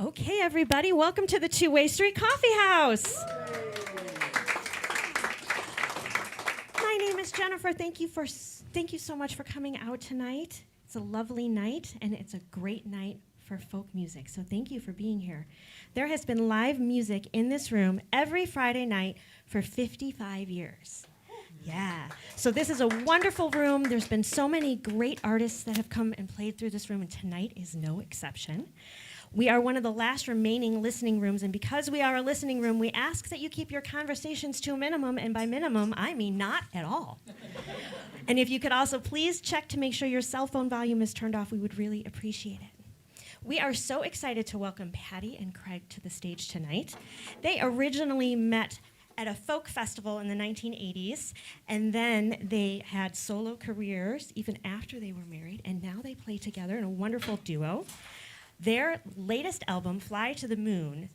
Okay, everybody, welcome to the Two-Way Street Coffee House. My name is Jennifer. Thank you so much for coming out tonight. It's a lovely night, and it's a great night for folk music, so thank you for being here. There has been live music in this room every Friday night for 55 years. Yeah, so this is a wonderful room. There's been so many great artists that have come and played through this room, and tonight is no exception. We are one of the last remaining listening rooms, and because we are a listening room, we ask that you keep your conversations to a minimum, and by minimum, I mean not at all. And if you could also please check to make sure your cell phone volume is turned off, we would really appreciate it. We are so excited to welcome Patty and Craig to the stage tonight. They originally met at a folk festival in the 1980s, and then they had solo careers even after they were married, and now they play together in a wonderful duo. Their latest album, Fly to the Moon,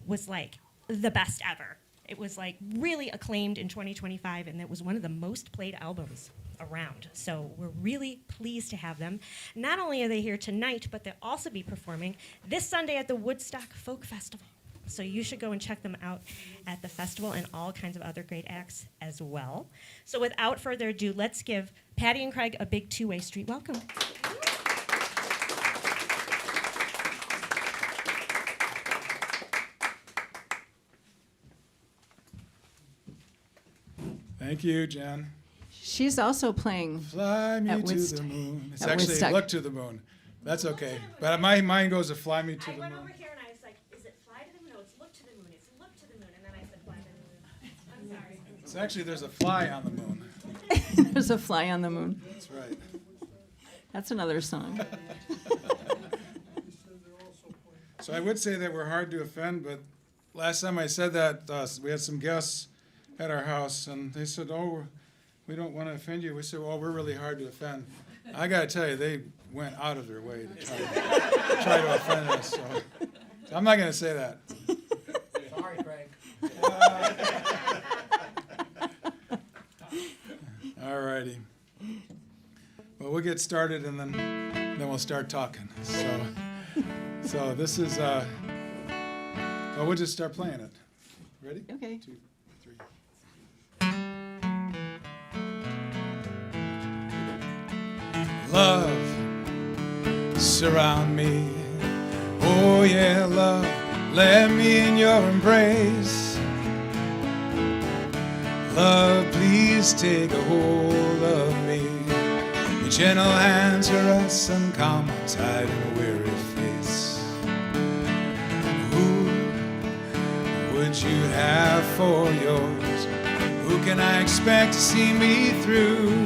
was like the best ever. It was like really acclaimed in 2025, and it was one of the most played albums around. So we're really pleased to have them. Not only are they here tonight, but they'll also be performing this Sunday at the Woodstock Folk Festival. So you should go and check them out at the festival and all kinds of other great acts as well. So without further ado, let's give Patty and Craig a big Two-Way Street welcome. Thank you, Jen. She's also playing Fly me at to Woodstock. the moon. It's At actually Woodstock. Look to the moon. That's okay. But my mind goes to Fly me to the I went over moon. here and I was like, is it fly to the moon? No, it's look to the moon. It's look to the moon. And then I said fly to the moon. I'm sorry. It's actually, there's a fly on the moon. There's a fly on the moon. That's right. That's another song. So I would say that we're hard to offend, but last time I said that, we had some guests at our house, and they said, oh, we don't want to offend you. We said, well, we're really hard to offend. I got to tell you, they went out of their way to try to offend us. So I'm not going to say that. Sorry, Craig. All righty. Well, we'll get started, and then we'll start talking. So this is, well, we'll just start playing it. Ready? Okay. 2, 3. Love, surround me. Oh yeah, love, let me in your embrace. Love, please take a hold of me. Your gentle hands caress and calm my tired and weary face. Who would you have for yours? Who can I expect to see me through?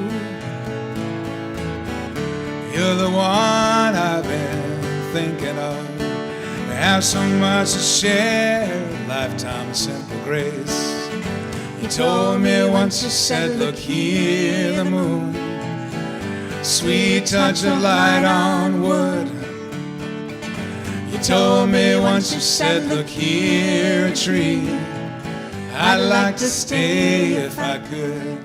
You're the one I've been thinking of. We have so much to share, a lifetime of simple grace. You told me once, you said, look here, the moon, sweet touch of light on wood. You told me once, you said, look here, a tree, I'd like to stay if I could.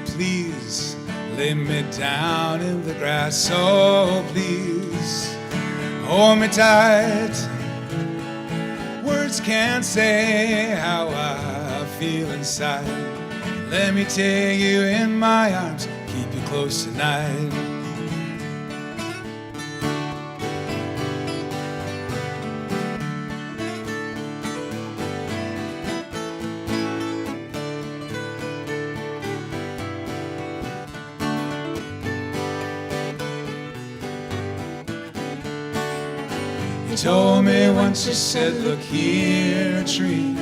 Please lay me down in the grass, oh please hold me tight. Words can't say how I feel inside. Let me take you in my arms, keep you close tonight. You told me once, you said, look here, a tree,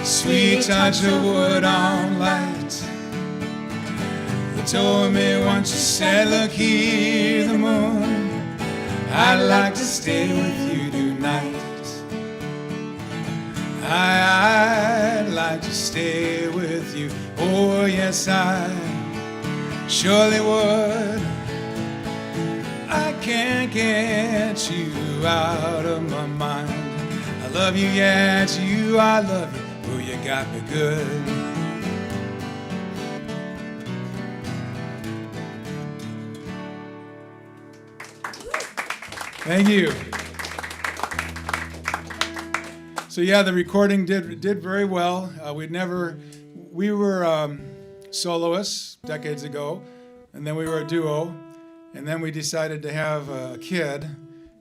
sweet touch of wood on light. You told me once, you said, look here, the moon, I'd like to stay with you tonight. I'd like to stay with you, oh yes I surely would. I can't get you out of my mind. I love you, yeah, it's you, I love you. Oh, you got me good. Thank you. So yeah, the recording did very well. We were soloists decades ago, and then we were a duo, and then we decided to have a kid,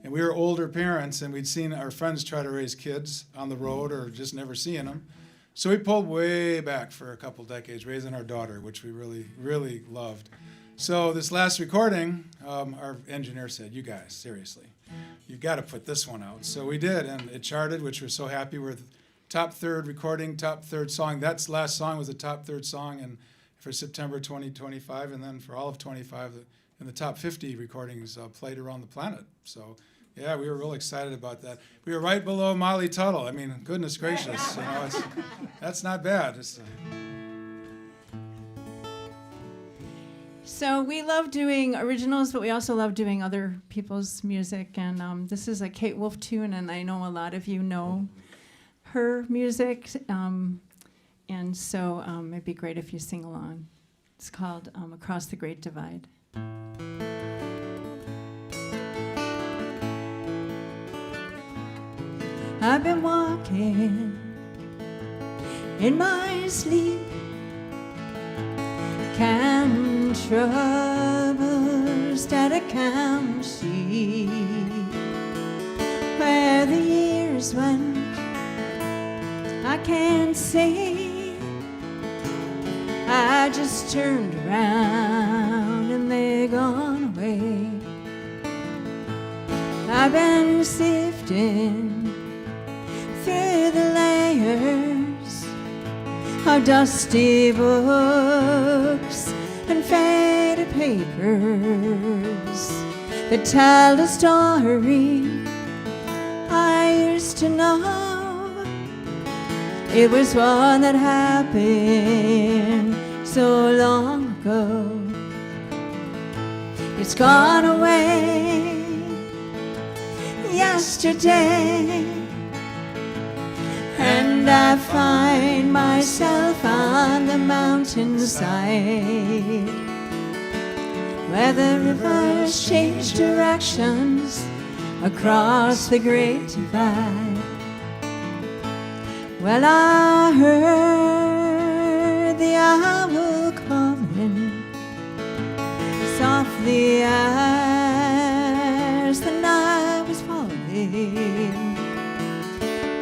and we were older parents, and we'd seen our friends try to raise kids on the road or just never seeing them. So we pulled way back for a couple decades, raising our daughter, which we really, really loved. So this last recording, our engineer said, "You guys, seriously, you've got to put this one out." So we did, and it charted, which we're so happy. We're the top third recording, top third song. That last song was the top third song and for September 2025, and then for all of 25, in the top 50 recordings played around the planet. So yeah, we were real excited about that. We were right below Molly Tuttle. I mean, goodness gracious, that's not bad. So we love doing originals, but we also love doing other people's music. And this is a Kate Wolf tune, and I know a lot of you know her music. And so it'd be great if you sing along. It's called Across the Great Divide. I've been walking in my sleep, counting troubles that I can't see. Where the years went, I can't say. I just turned around and they're gone away. I've been sifting through the layers of dusty books and faded papers that tell the story I used to know. It was one that happened so long ago. It's gone away yesterday, and I find myself on the mountainside where the rivers change directions across the great divide. Well, I heard the owl calling softly as the night was falling,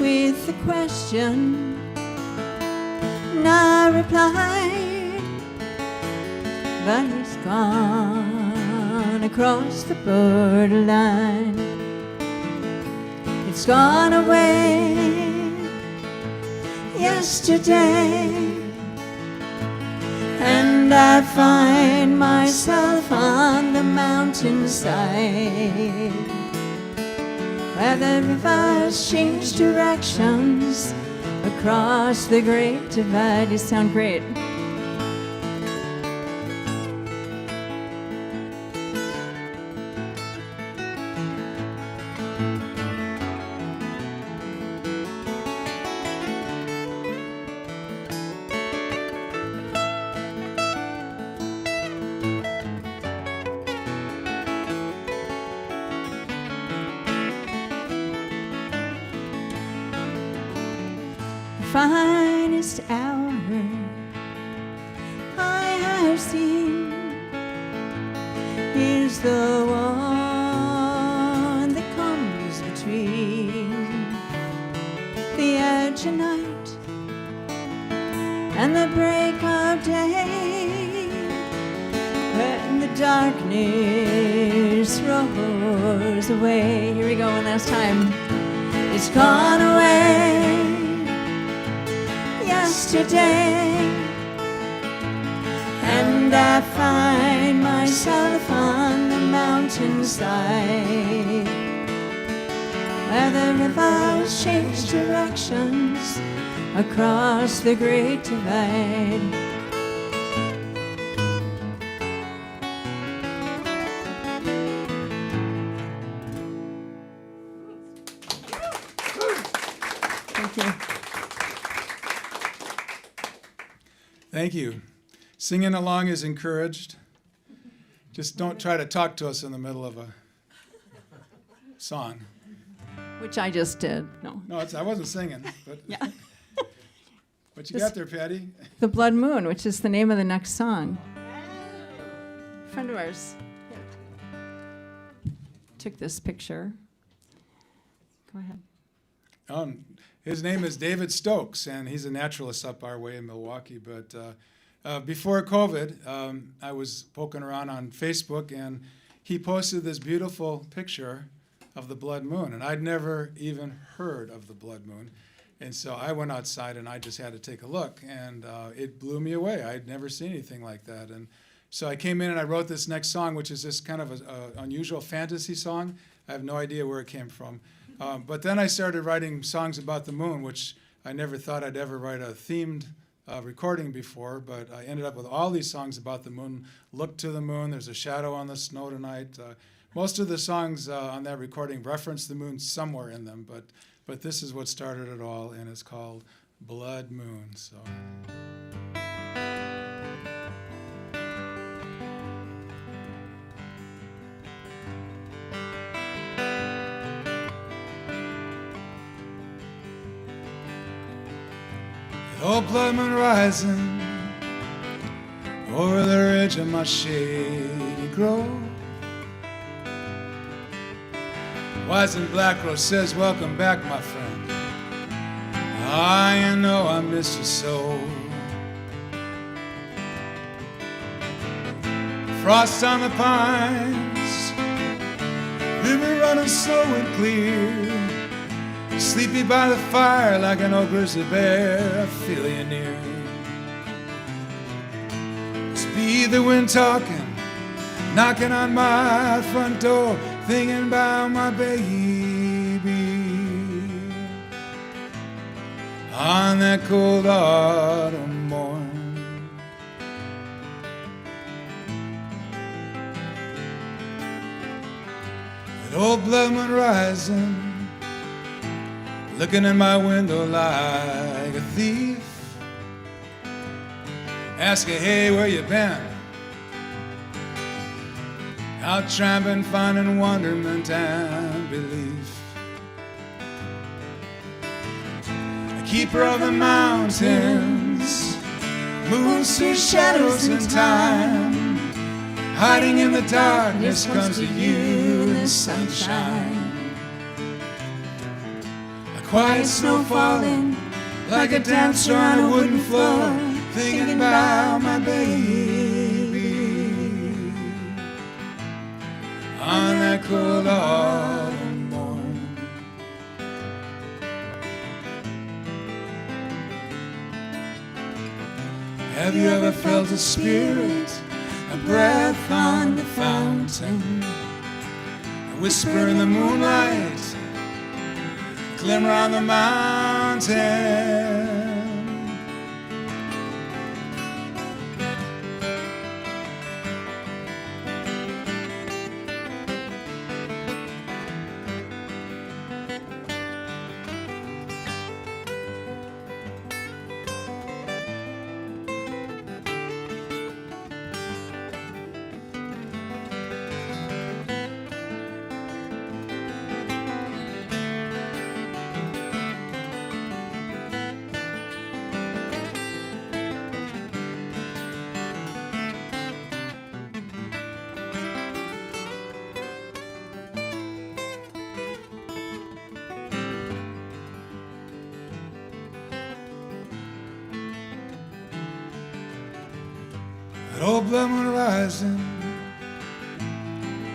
with the question, and I replied, but he's gone across the borderline. It's gone away yesterday, and I find myself on the mountainside where the rivers change directions across the great divide. You sound great. Finest hour I have seen is the one that comes between the edge of night and the break of day, when the darkness rolls away. Here we go one last time. It's gone away yesterday, and I find myself on the mountainside where the rivers change directions across the great divide. Thank you. Thank you. Singing along is encouraged. Just don't try to talk to us in the middle of song. which I just did. No. No, I wasn't singing, but Yeah. what you got there, Patty? The Blood Moon, which is the name of the next song. A friend of ours took this picture. Go ahead. His name is David Stokes, and he's a naturalist up our way in Milwaukee. But before COVID, I was poking around on Facebook, and he posted this beautiful picture of the blood moon, and I'd never even heard of the blood moon. And so I went outside, and I just had to take a look, and it blew me away. I'd never seen anything like that. And so I came in, and I wrote this next song, which is this kind of an unusual fantasy song. I have no idea where it came from. But then I started writing songs about the moon, which I never thought I'd ever write a themed recording before, but I ended up with all these songs about the moon. Look to the moon, there's a shadow on the snow tonight. Most of the songs on that recording reference the moon somewhere in them, but this is what started it all, and it's called Blood Moon. So. Old blood moon rising over the ridge of my shady grove. Wise and Black Rose says, welcome back, my friend. I know I miss you so. Frost on the pines, river running slow and clear. Sleepy by the fire like an old grizzly bear, I feel you near. Must be the wind talking, knocking on my front door, thinking about my baby. On that cold autumn morn. That old blood moon rising, looking in my window like a thief. Asking, hey, where you been? Out tramping, finding wonderment and belief. A keeper of the mountains moves through shadows in time. Hiding in the darkness comes to you in the sunshine. Quiet snow falling like a dancer on a wooden floor, thinking about my baby on that cold autumn morn. Have you ever felt a spirit, a breath on the fountain, a whisper in the moonlight, glimmer on the mountain? That old blood moon rising,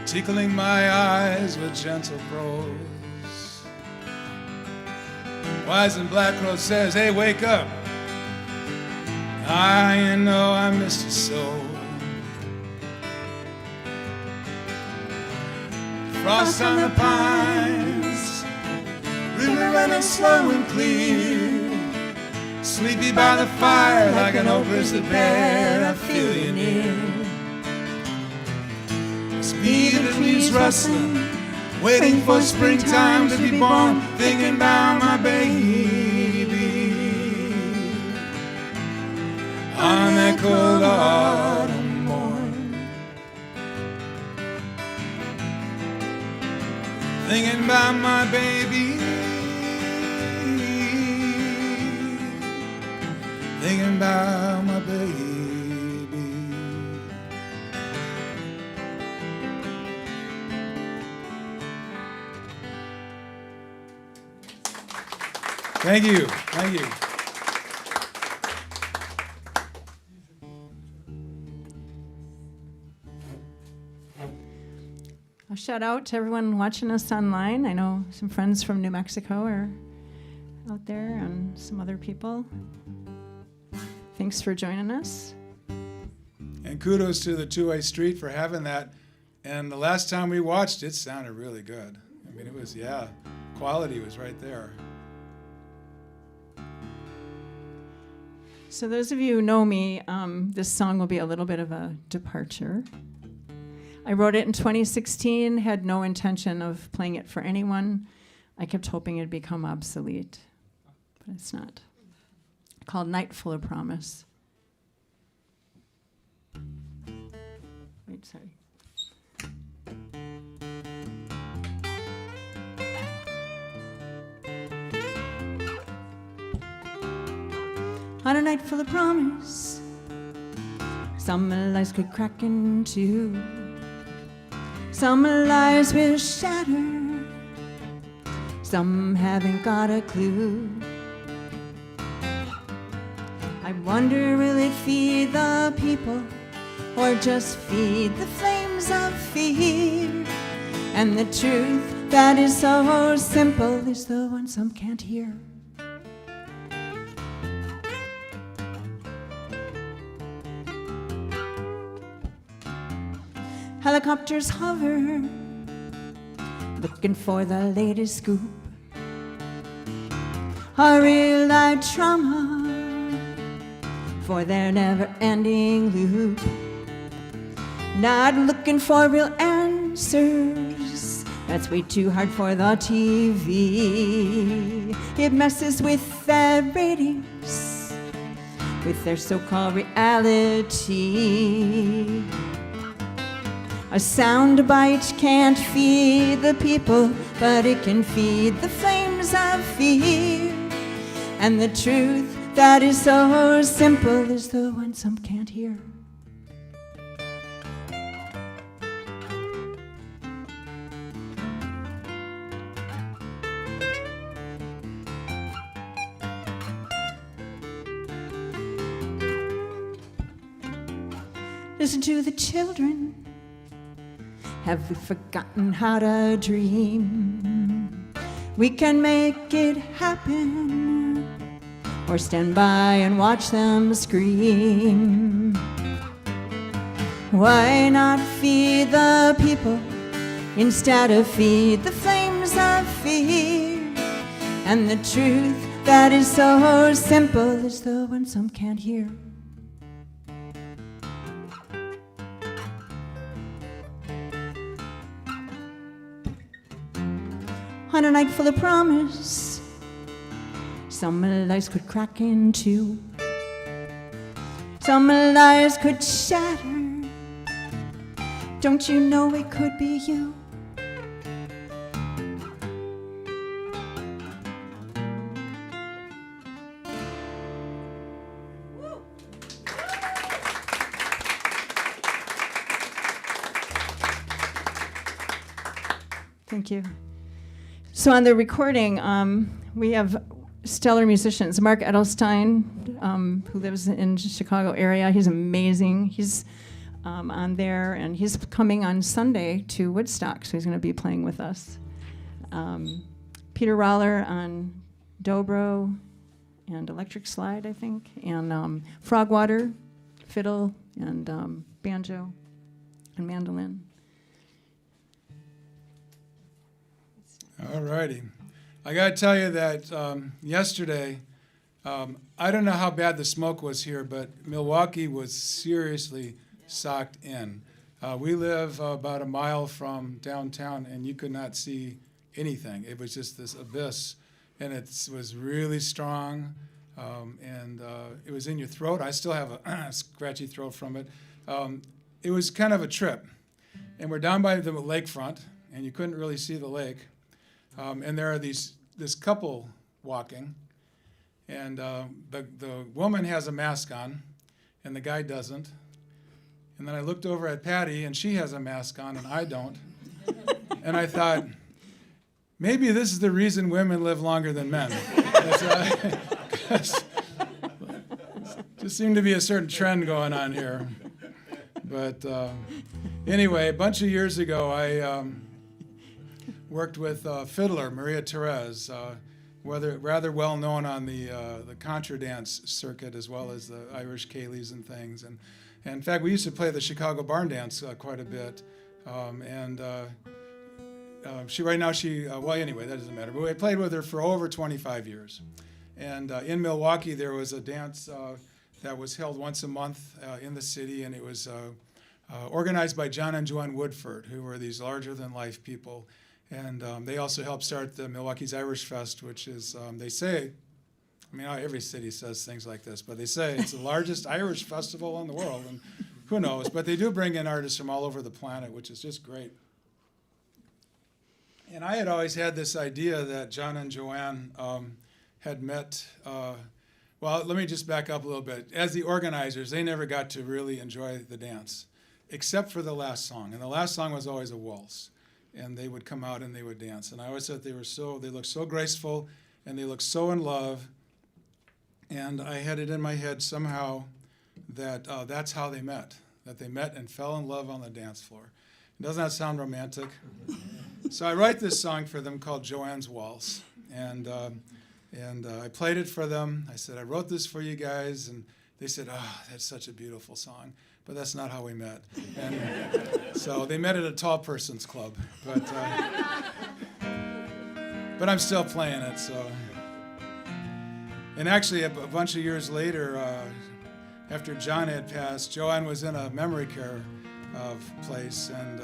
tickling my eyes with gentle prose. Wise and Black Rose says, hey, wake up. I know I miss you so. Frost on the pines, river running slow and clear. Sleepy by the fire like an old grizzly bear, I feel you near. Speed of the leaves rustling, waiting for springtime to be born, thinking about my baby on that cold autumn morn. thinking about my baby, thinking about my baby. Thank you. Thank you. A shout out to everyone watching us online. I know some friends from New Mexico are out there and some other people. Thanks for joining us. And kudos to the Two-Way Street for having that. And the last time we watched it sounded really good. I mean, it was, yeah, quality was right there. So those of you who know me, this song will be a little bit of a departure. I wrote it in 2016, had no intention of playing it for anyone. I kept hoping it'd become obsolete, but it's not. Called Night Full of Promise. Wait, sorry. On a night full of promise, some lies could crack into, some lies will shatter, some haven't got a clue. I wonder, will it feed the people or just feed the flames of fear? And the truth that is so simple is the one some can't hear. Helicopters hover, looking for the latest scoop. A real life trauma for their never-ending loop. Not looking for real answers, that's way too hard for the TV. It messes with their ratings, with their so-called reality. A sound bite can't feed the people, but it can feed the flames of fear. And the truth that is so simple is the one some can't hear. Listen to the children. Have we forgotten how to dream? We can make it happen, or stand by and watch them scream. Why not feed the people instead of feed the flames of fear? And the truth that is so simple is the one some can't hear. On a night full of promise, some lies could crack into, some lies could shatter. Don't you know it could be you? Thank you. So on the recording, we have stellar musicians. Mark Edelstein, who lives in the Chicago area, he's amazing. He's on there, and he's coming on Sunday to Woodstock, so he's going to be playing with us. Peter Roller on dobro and electric slide, I think, and Frogwater, fiddle, and banjo and mandolin. All righty. I got to tell you that yesterday, I don't know how bad the smoke was here, but Milwaukee was seriously socked in. We live about a mile from downtown, and you could not see anything. It was just this abyss, and it was really strong, and it was in your throat. I still have a scratchy throat from it. It was kind of a trip, and we're down by the lakefront, and you couldn't really see the lake. And there are this couple walking, and the woman has a mask on, and the guy doesn't. And then I looked over at Patty, and she has a mask on, and I don't. And I thought, maybe this is the reason women live longer than men. Just seemed to be a certain trend going on here. But anyway, a bunch of years ago, I worked with fiddler Maria Therese, rather well known on the contra dance circuit as well as the Irish Cayleys and things. And in fact, we used to play the Chicago barn dance quite a bit. Well, anyway, that doesn't matter. But I played with her for over 25 years. And in Milwaukee, there was a dance that was held once a month in the city, and it was organized by John and Joanne Woodford, who were these larger-than-life people. And they also helped start the Milwaukee's Irish Fest, which is, they say, I mean, every city says things like this, but they say it's the largest Irish festival in the world, and who knows? But they do bring in artists from all over the planet, which is just great. And I had always had this idea that John and Joanne had met, well, let me just back up a little bit. As the organizers, they never got to really enjoy the dance, except for the last song. And the last song was always a waltz. And they would come out and they would dance. And I always thought they looked so graceful, and they looked so in love. And I had it in my head somehow that that's how they met, that they met and fell in love on the dance floor. Doesn't that sound romantic? So I write this song for them called Joanne's Waltz. And I played it for them. I said, I wrote this for you guys. And they said, oh, that's such a beautiful song. But that's not how we met. And so they met at a tall person's club. But I'm still playing it. So. And actually, a bunch of years later, after John had passed, Joanne was in a memory care place. And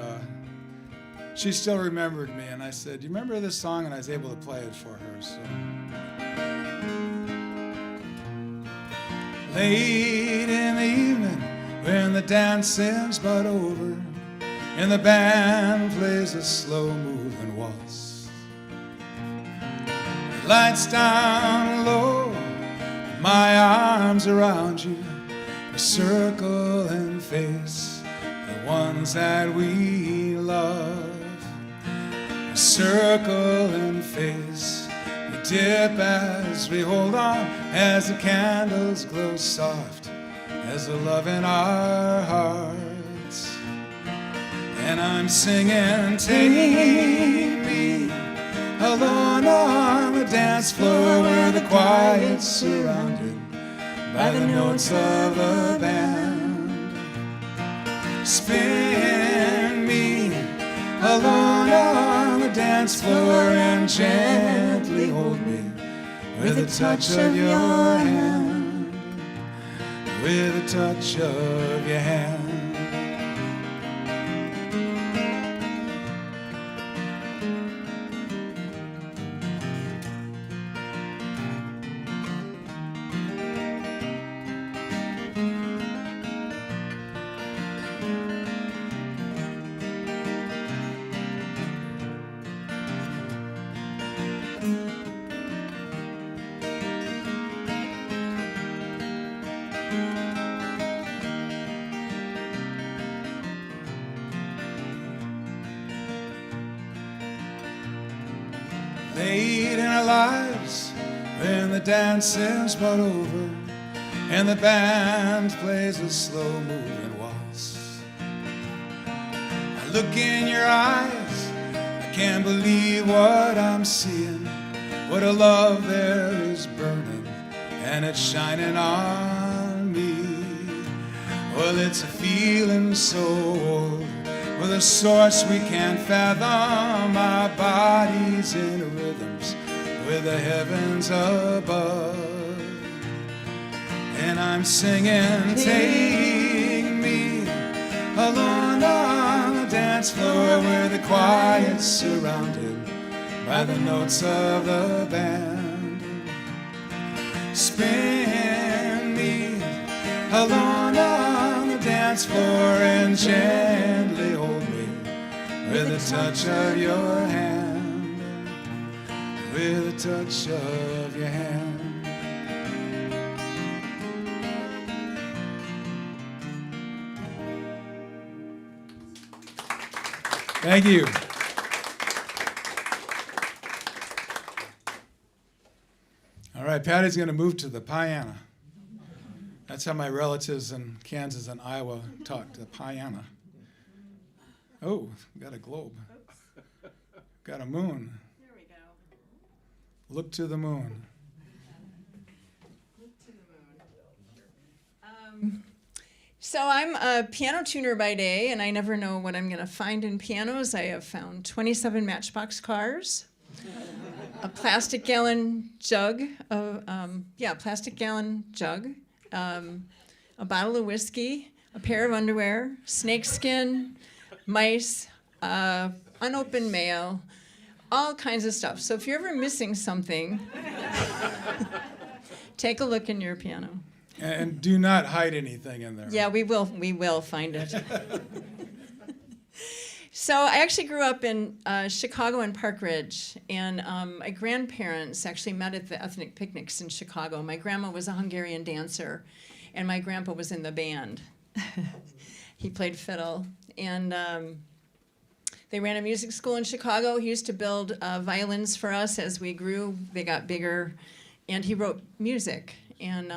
she still remembered me. And I said, do you remember this song? And I was able to play it for her. So. Late in the evening, when the dancing's but over, and the band plays a slow-moving waltz, lights down low, my arms around you, we circle and face the ones that we love. We circle and face, we dip as we hold on, as the candles glow soft as the love in our hearts. And I'm singing, take me alone on the dance floor where the quiet's surrounded by the notes of the band. Spin me alone on the dance floor and gently hold me with a touch of your hand. With a touch of your hand. Late in our lives, when the dancing's but over, and the band plays a slow-moving waltz, I look in your eyes, I can't believe what I'm seeing. What a love there is burning, and it's shining on me. Well, it's a feeling so old, with a source we can't fathom. Our bodies in rhythms with the heavens above. And I'm singing, take me alone on the dance floor where the quiet's surrounded by the notes of the band. Spin me alone on the dance floor and gently hold me with a touch of your hand. with a touch of your hand. Thank you. All right, Patty's going to move to the piano. That's how my relatives in Kansas and Iowa talk, the piano. Oh, we got a globe. Got a moon. There we go. Look to the moon. Look to the moon. So I'm a piano tuner by day, and I never know what I'm going to find in pianos. I have found 27 Matchbox cars, a plastic gallon jug, a bottle of whiskey, a pair of underwear, snakeskin, mice, unopened mail, all kinds of stuff. So if you're ever missing something, take a look in your piano. And do not hide anything in there. Yeah, we will find it. So I actually grew up in Chicago and Park Ridge, and my grandparents actually met at the ethnic picnics in Chicago. My grandma was a Hungarian dancer, and my grandpa was in the band. He played fiddle, and they ran a music school in Chicago. He used to build violins for us as we grew. They got bigger, and he wrote music, and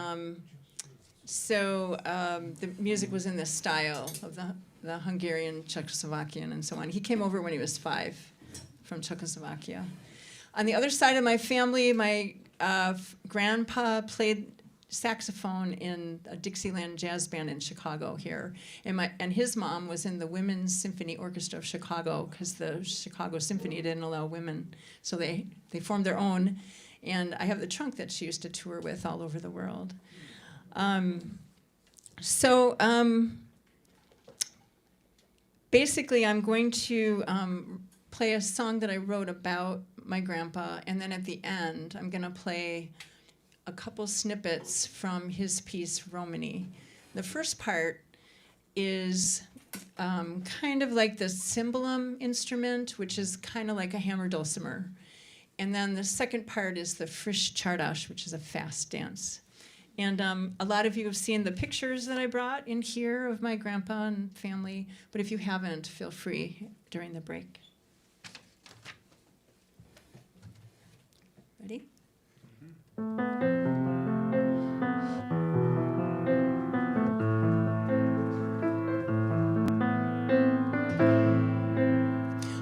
so the music was in the style of the Hungarian, Czechoslovakian, and so on. He came over when he was 5 from Czechoslovakia. On the other side of my family, my grandpa played saxophone in a Dixieland jazz band in Chicago here. And his mom was in the Women's Symphony Orchestra of Chicago because the Chicago Symphony didn't allow women. So they formed their own. And I have the trunk that she used to tour with all over the world. Basically, I'm going to play a song that I wrote about my grandpa, and then at the end, I'm going to play a couple snippets from his piece, Romany. The first part is kind of like the cymbalum instrument, which is kind of like a hammer dulcimer. And then the second part is the frisch czardas, which is a fast dance. And a lot of you have seen the pictures that I brought in here of my grandpa and family, but if you haven't, feel free during the break. Ready?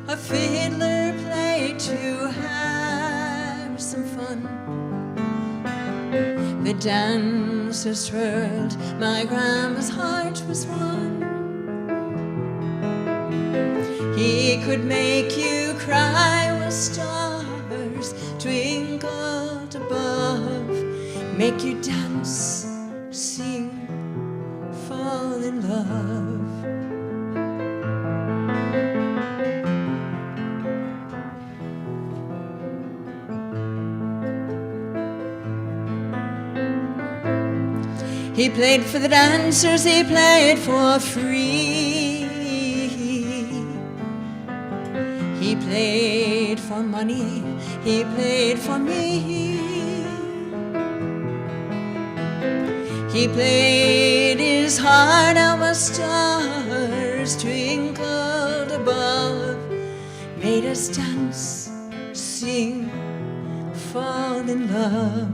A fiddler played to have some fun. The dancers twirled, my grandma's heart was won. He could make you cry while stars twinkled above, make you dance, sing, fall in love. He played for the dancers, he played for free. He played for money, he played for me. He played his heart out while stars twinkled above, made us dance, sing, fall in love.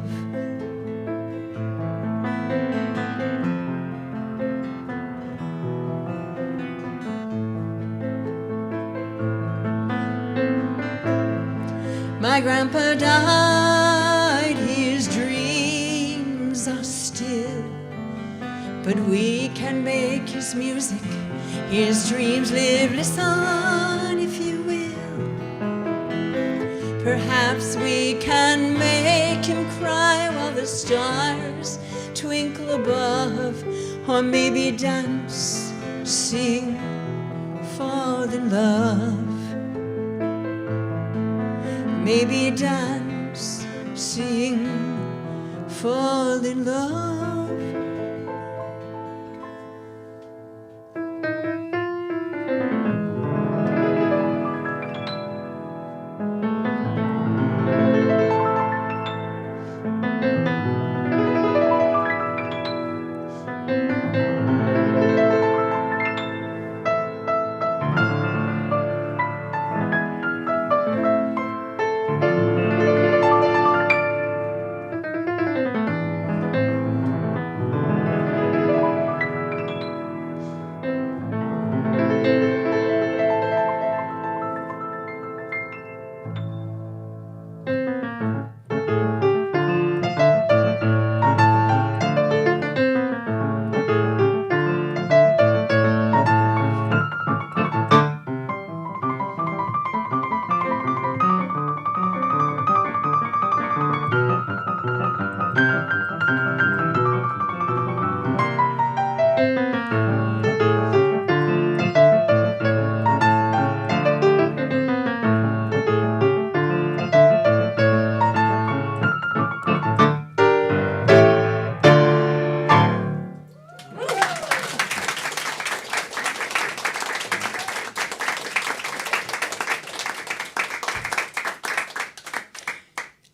My grandpa died, his dreams are still, but we can make his music, his dreams live. Listen, if you will. Perhaps we can make him cry while the stars twinkle above, or maybe dance, sing, fall in love. Maybe dance, sing, fall in love.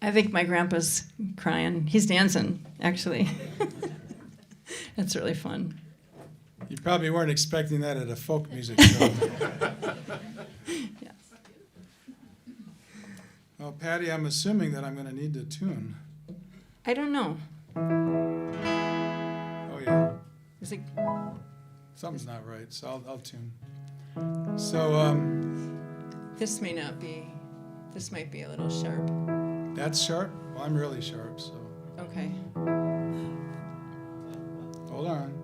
I think my grandpa's crying. He's dancing, actually. That's really fun. You probably weren't expecting that at a folk music show. Yes. Well, Patty, I'm assuming that I'm going to need to tune. I don't know. Oh, yeah. Is it? Something's not right, so I'll tune. So, This may not be. This might be a little sharp. that's sharp? Well, I'm really sharp, so Okay. hold on.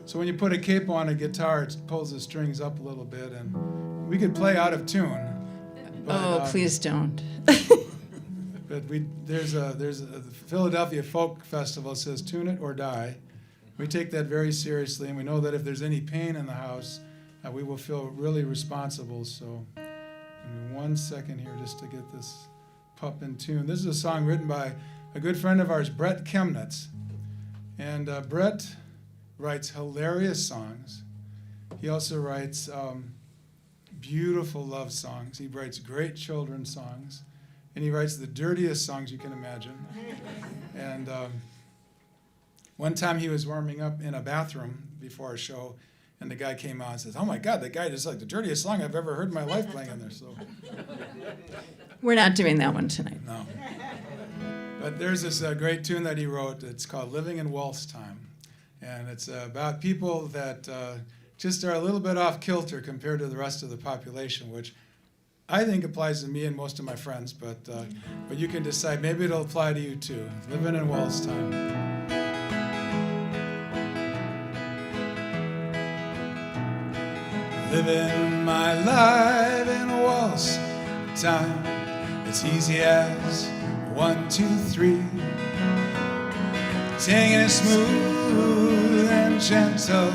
So when you put a capo on a guitar, it pulls the strings up a little bit, and we could play out of tune. But, Please don't. But there's a Philadelphia Folk Festival says tune it or die. We take that very seriously, and we know that if there's any pain in the house, we will feel really responsible. So give me 1 second here just to get this pup in tune. This is a song written by a good friend of ours, Brett Chemnitz. And Brett writes hilarious songs. He also writes beautiful love songs. He writes great children's songs. And he writes the dirtiest songs you can imagine. And one time he was warming up in a bathroom before a show, and the guy came out and says, "Oh my God, that guy just like the dirtiest song I've ever heard in my life playing in there." So We're not doing that one tonight. no. But there's this great tune that he wrote. It's called "Living in Waltz Time," and it's about people that just are a little bit off kilter compared to the rest of the population, which I think applies to me and most of my friends, but you can decide. Maybe it'll apply to you too. Living in waltz time. Living my life in a waltz time. It's easy as 1, 2, 3. Taking it smooth and gentle.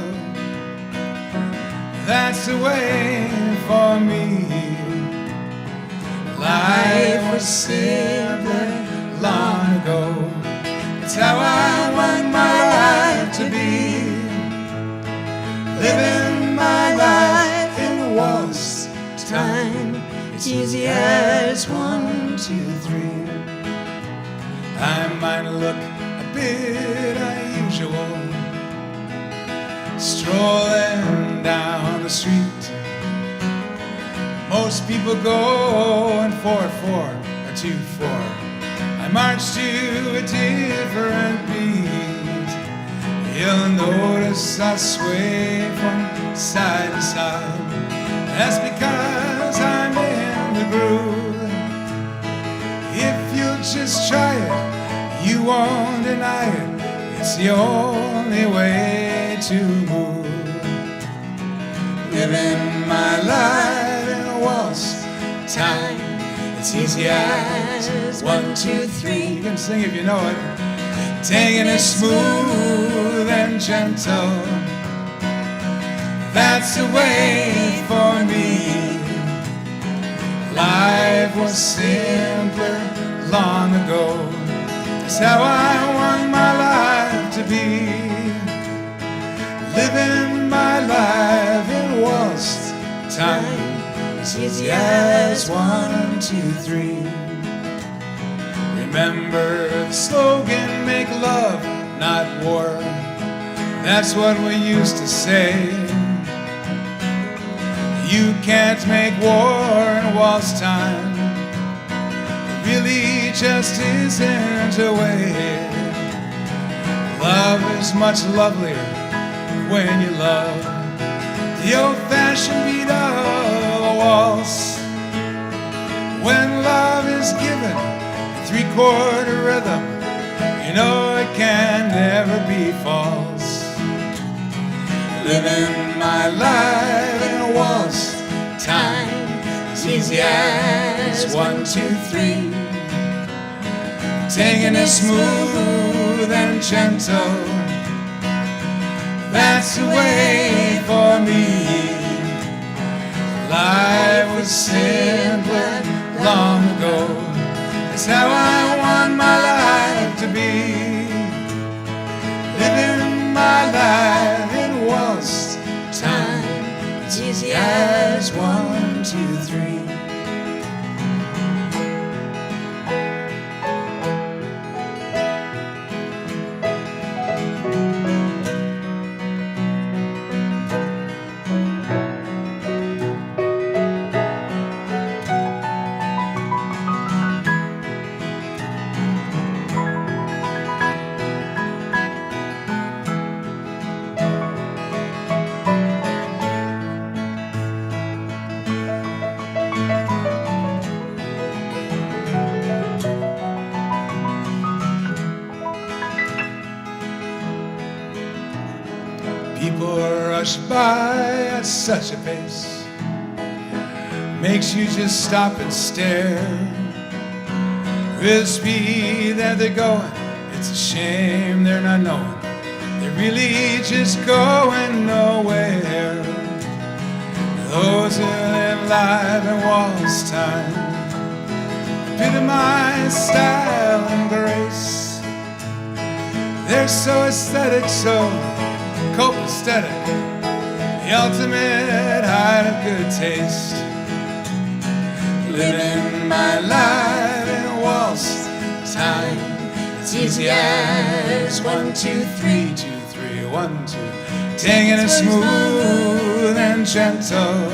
That's the way for me. Life was simpler long ago. It's how I want my life to be. Living my life in waltz time. It's easy as 1, 2, 3. I might look a bit unusual, strolling down the street. Most people go in 4-4 or 2-4. I march to a different beat. You'll notice I sway from side to side. That's because I'm in the groove. If you'll just try it, you won't deny it. It's the only way to move. Living my life in a waltz time. It's easy as 1, 2, 3. You can sing if you know it. Taking it smooth and gentle. That's the way for me. Life was simpler long ago. That's how I want my life to be. Living my life in waltz time. As easy as 1, 2, 3. Remember the slogan, make love, not war. That's what we used to say. You can't make war in waltz time. It really just isn't a way. Love is much lovelier when you love the old-fashioned beat of a waltz. When love is given a 3/4 rhythm, you know it can never be false. Living my life in a waltz time, as easy as 1, 2, 3. Taking it smooth and gentle. That's the way for me. Life was simpler long ago. That's how I want my life to be. Living my life in waltz time. It's easy as 1, 2, 3. rush by at such a pace, makes you just stop and stare. With the speed that they're going, it's a shame they're not knowing they're really just going nowhere. Those who live life in Wallace time epitomize style and grace. They're so aesthetic, so copacetic, the ultimate height of good taste. Living my life in a waltz time, it's easy as 1, 2, 3, 2, 3, 1, 2. Taking it smooth and gentle,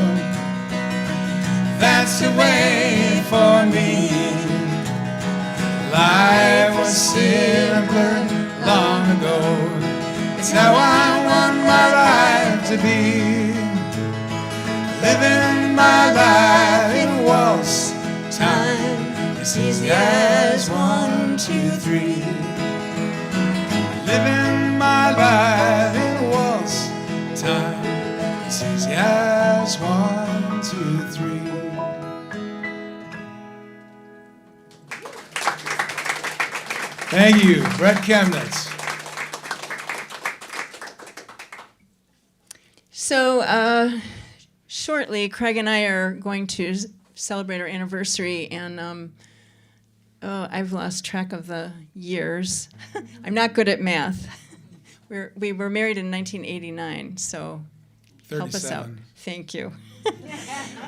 that's the way for me. Life was simpler long ago, it's how I want my life to be. Living my life in waltz time, as easy as 1, 2, 3. Living my life in waltz time, as easy as 1, 2, 3. Thank you, Brett Chemnitz. So shortly, Craig and I are going to celebrate our anniversary, and I've lost track of the years. I'm not good at math. We were married in 1989, so 37. help us out. Thank you.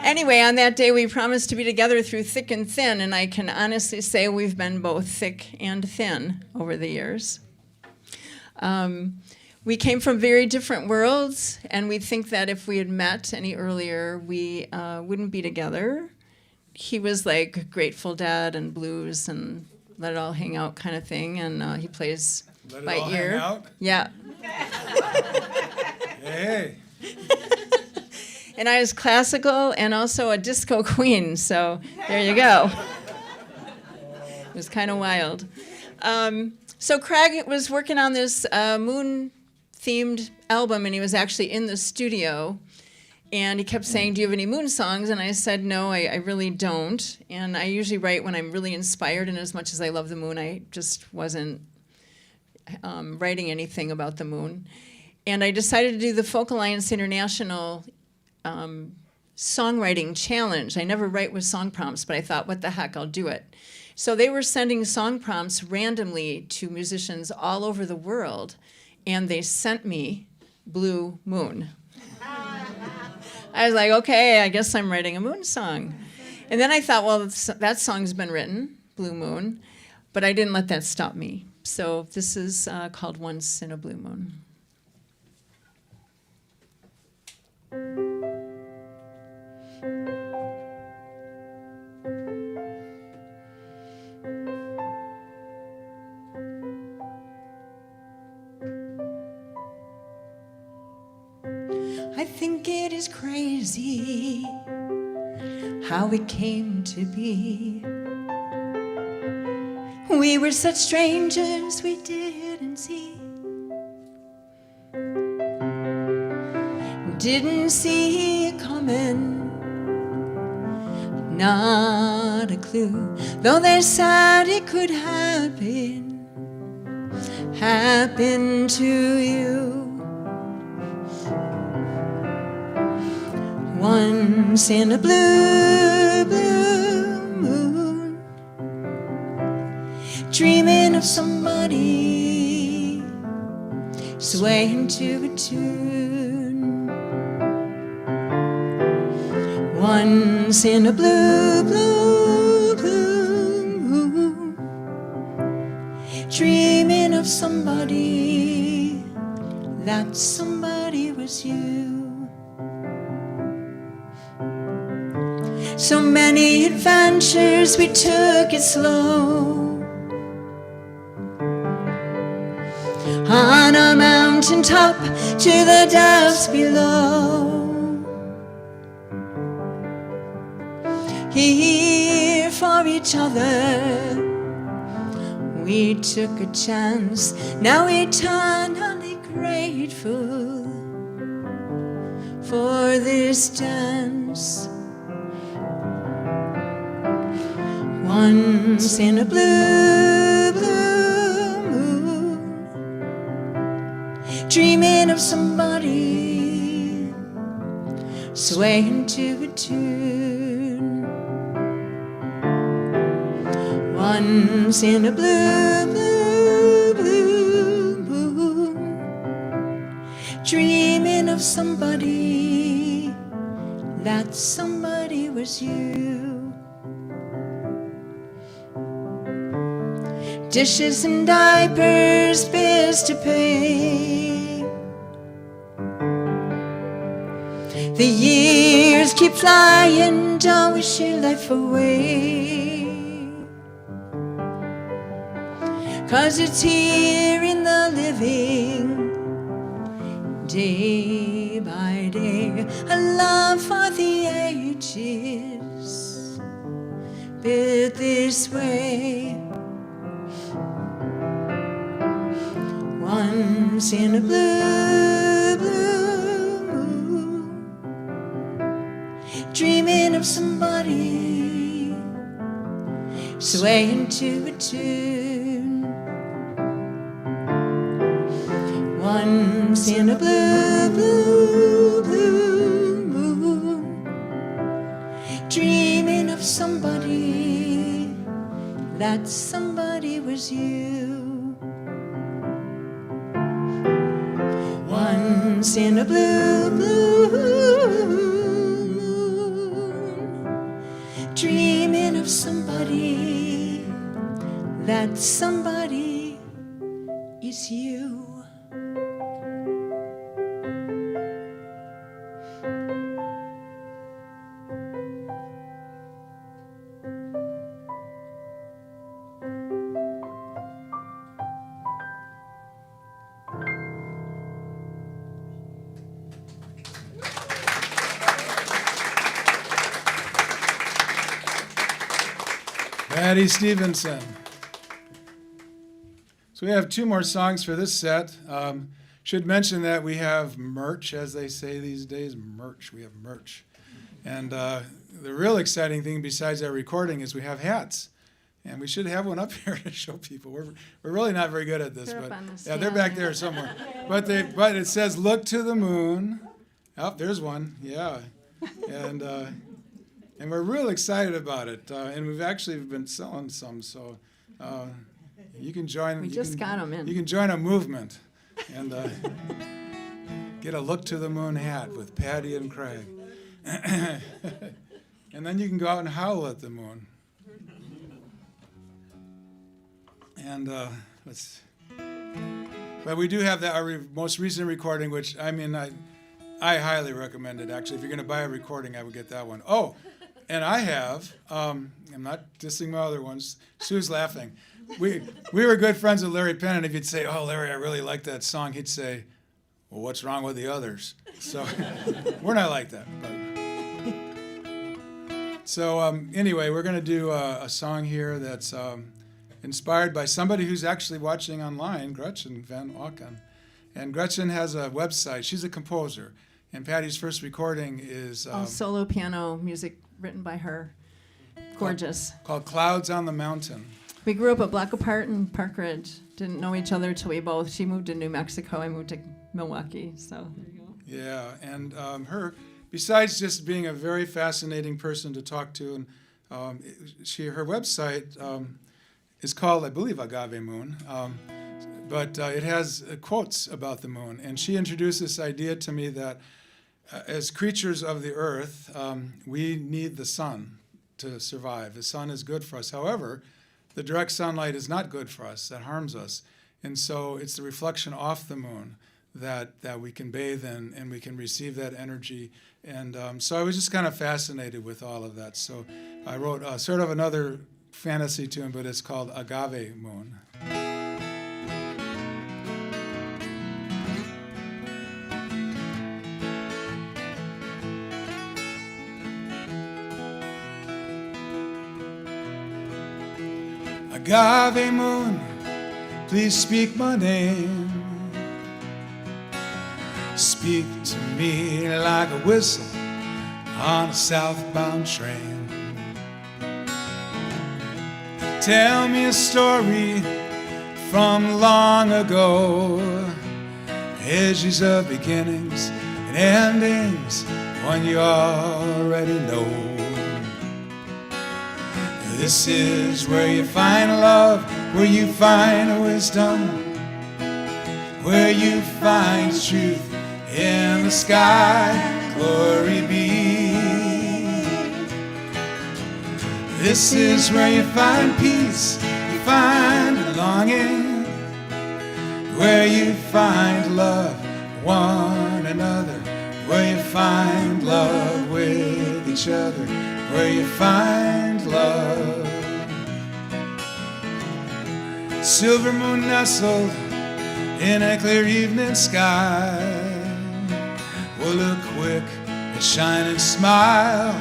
Anyway, on that day, we promised to be together through thick and thin, and I can honestly say we've been both thick and thin over the years. We came from very different worlds, and we think that if we had met any earlier, we wouldn't be together. He was like Grateful Dead and blues and let it all hang out kind of thing, and he plays Let it by all ear. hang out? Yeah. Hey. And I was classical and also a disco queen, so there you go. It was kind of wild. So Craig was working on this moon-themed album, and he was actually in the studio, and he kept saying, "Do you have any moon songs?" And I said, "No, I really don't." And I usually write when I'm really inspired, and as much as I love the moon, I just wasn't writing anything about the moon. And I decided to do the Folk Alliance International songwriting challenge. I never write with song prompts, but I thought, what the heck, I'll do it. So they were sending song prompts randomly to musicians all over the world, and they sent me Blue Moon. I was like, okay, I guess I'm writing a moon song. And then I thought, well, that song's been written, Blue Moon, but I didn't let that stop me. So this is called Once in a Blue Moon. I think it is crazy how it came to be. We were such strangers we didn't see. Didn't see it coming, not a clue. Though they said it could happen to you. Once in a blue, blue moon, dreaming of somebody, swaying to a tune. Once in a blue, blue, blue moon, dreaming of somebody, that somebody was you. So many adventures, we took it slow. On a mountaintop to the depths below. Here for each other, we took a chance. Now eternally grateful. for this dance. Once in a blue, blue moon, dreaming of somebody, swaying to a tune. Once in a blue, blue, blue moon, dreaming of somebody, that somebody was you. Dishes and diapers, bills to pay. The years keep flying, don't wish your life away. 'Cause it's here in the living, day by day, a love for the ages, built this way. Once in a blue, blue moon, dreaming of somebody, swaying to a tune. Once in a blue, blue, blue moon, dreaming of somebody, that somebody was you. Once in a blue, blue moon, dreaming of somebody, that somebody is you. Patty Stevenson. So we have two more songs for this set. Should mention that we have merch, as they say these days, merch. We have merch. And the real exciting thing besides our recording is we have hats. And we should have one up here to show people. We're really not very good at this. They're but up on the yeah, they're stand back there. there somewhere. But it says, "Look to the moon." Oh, there's one. Yeah. And we're real excited about it. And we've actually been selling some, so you can join. We just got 'em in. You can join a movement and get a Look to the Moon hat with Patty and Craig. And then you can go out and howl at the moon. And but we do have our most recent recording, which I highly recommend it. Actually, if you're going to buy a recording, I would get that one. Oh, and I have. I'm not dissing my other ones. Sue's laughing. We were good friends with Larry Penn, and if you'd say, "Oh, Larry, I really like that song," he'd say, "Well, what's wrong with the others?" So we're not like that. But. So anyway, we're going to do a song here that's inspired by somebody who's actually watching online, Gretchen Van Auken. And Gretchen has a website. She's a composer. And Patty's first recording is All solo piano music written by her. Gorgeous. Called Clouds on the Mountain. We grew up a block apart in Park Ridge. Didn't know each other till she moved to New Mexico. I moved to Milwaukee. So there you go. Yeah, and her, besides just being a very fascinating person to talk to, and her website is called, I believe, Agave Moon. But it has quotes about the moon. And she introduced this idea to me that as creatures of the earth, we need the sun to survive. The sun is good for us. However, the direct sunlight is not good for us. That harms us. And so it's the reflection off the moon that we can bathe in, and we can receive that energy. And so I was just kind of fascinated with all of that. So I wrote sort of another fantasy tune, but it's called Agave Moon. Agave moon, please speak my name. speak to me like a whistle on a southbound train. Tell me a story from long ago, edges of beginnings and endings, one you already know. This is where you find love, where you find wisdom, where you find truth in the sky, glory be. This is where you find peace, you find belonging, where you find love, one another, where you find love with each other, where you find love. Silver moon nestled in a clear evening sky will look quick and shine and smile,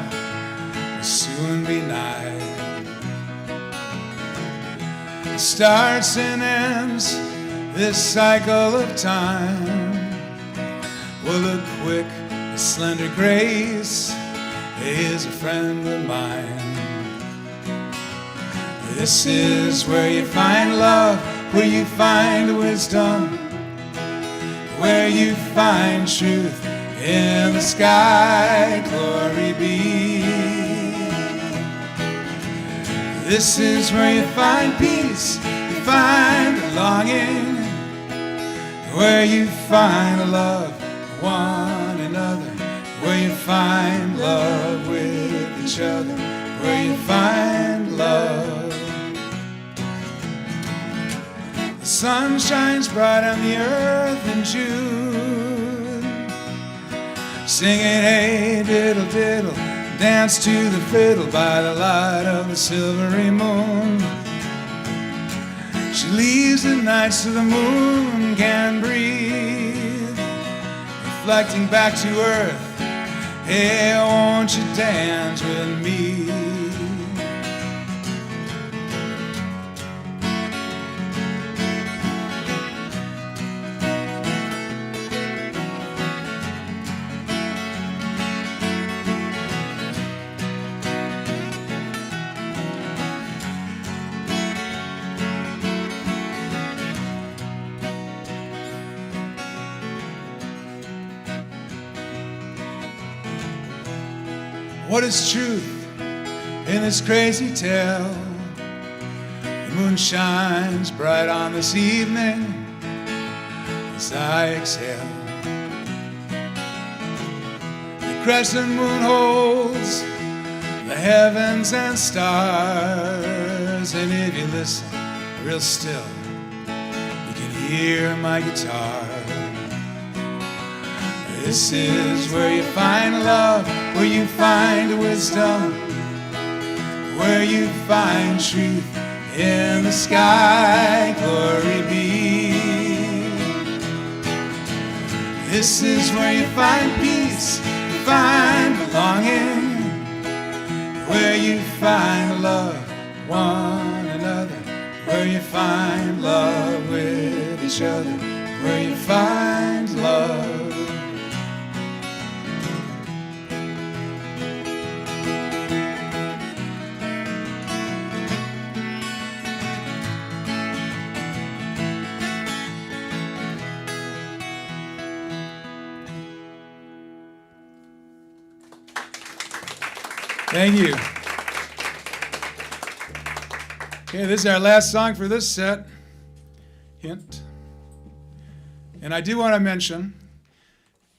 will soon be night. It starts and ends this cycle of time will look quick, a slender grace is a friend of mine. This is where you find love, where you find wisdom, where you find truth in the sky, glory be. This is where you find peace, you find belonging, where you find love, one another, where you find love with each other, where you find love. The sun shines bright on the earth in June, singing hey diddle diddle, dance to the fiddle by the light of the silvery moon. She leaves the night so the moon can breathe, reflecting back to earth, hey, won't you dance with me? What is truth in this crazy tale? The moon shines bright on this evening as I exhale. The crescent moon holds the heavens and stars, and if you listen real still, you can hear my guitar. This is where you find love, where you find wisdom, where you find truth in the sky, glory be. This is where you find peace, you find belonging, where you find love, one another, where you find love with each other, where you find love. Thank you. Okay, this is our last song for this set. Hint. And I do want to mention,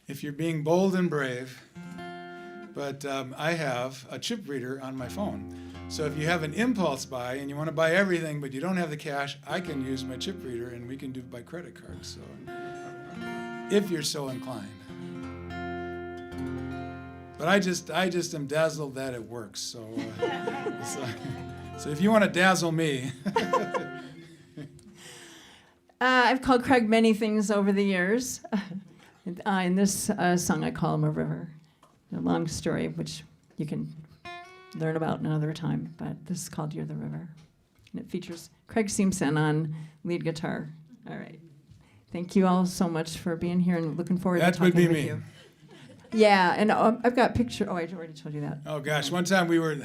if you're being bold and brave, but I have a chip reader on my phone. So if you have an impulse buy and you want to buy everything, but you don't have the cash, I can use my chip reader and we can do it by credit card. So if you're so inclined. But I just am dazzled that it works. So if you want to dazzle me. I've called Craig many things over the years. In this song, I call him a river. A long story, which you can learn about another time. But this is called You're the River. And it features Craig Siemsen on lead guitar. All right. thank you all so much for being here and looking forward That to would talking be with me. you. Yeah, and I've got picture. Oh, I already told you that. Oh gosh, one time we were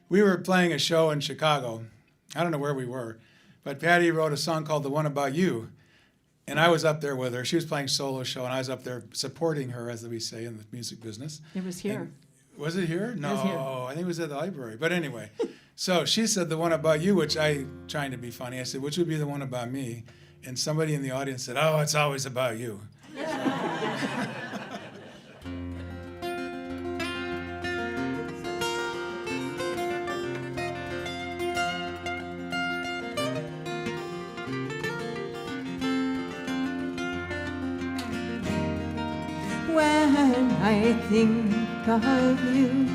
we were playing a show in Chicago. I don't know where we were, but Patty wrote a song called "The One About You," and I was up there with her. She was playing solo show, and I was up there supporting her, as we say in the music business. It was here. And was it here? No, was here. I think it was at the library. But anyway, so she said "The One About You," which I, trying to be funny, I said, "Which would be the one about me?" And somebody in the audience said, "Oh, it's always about you." When I think of you,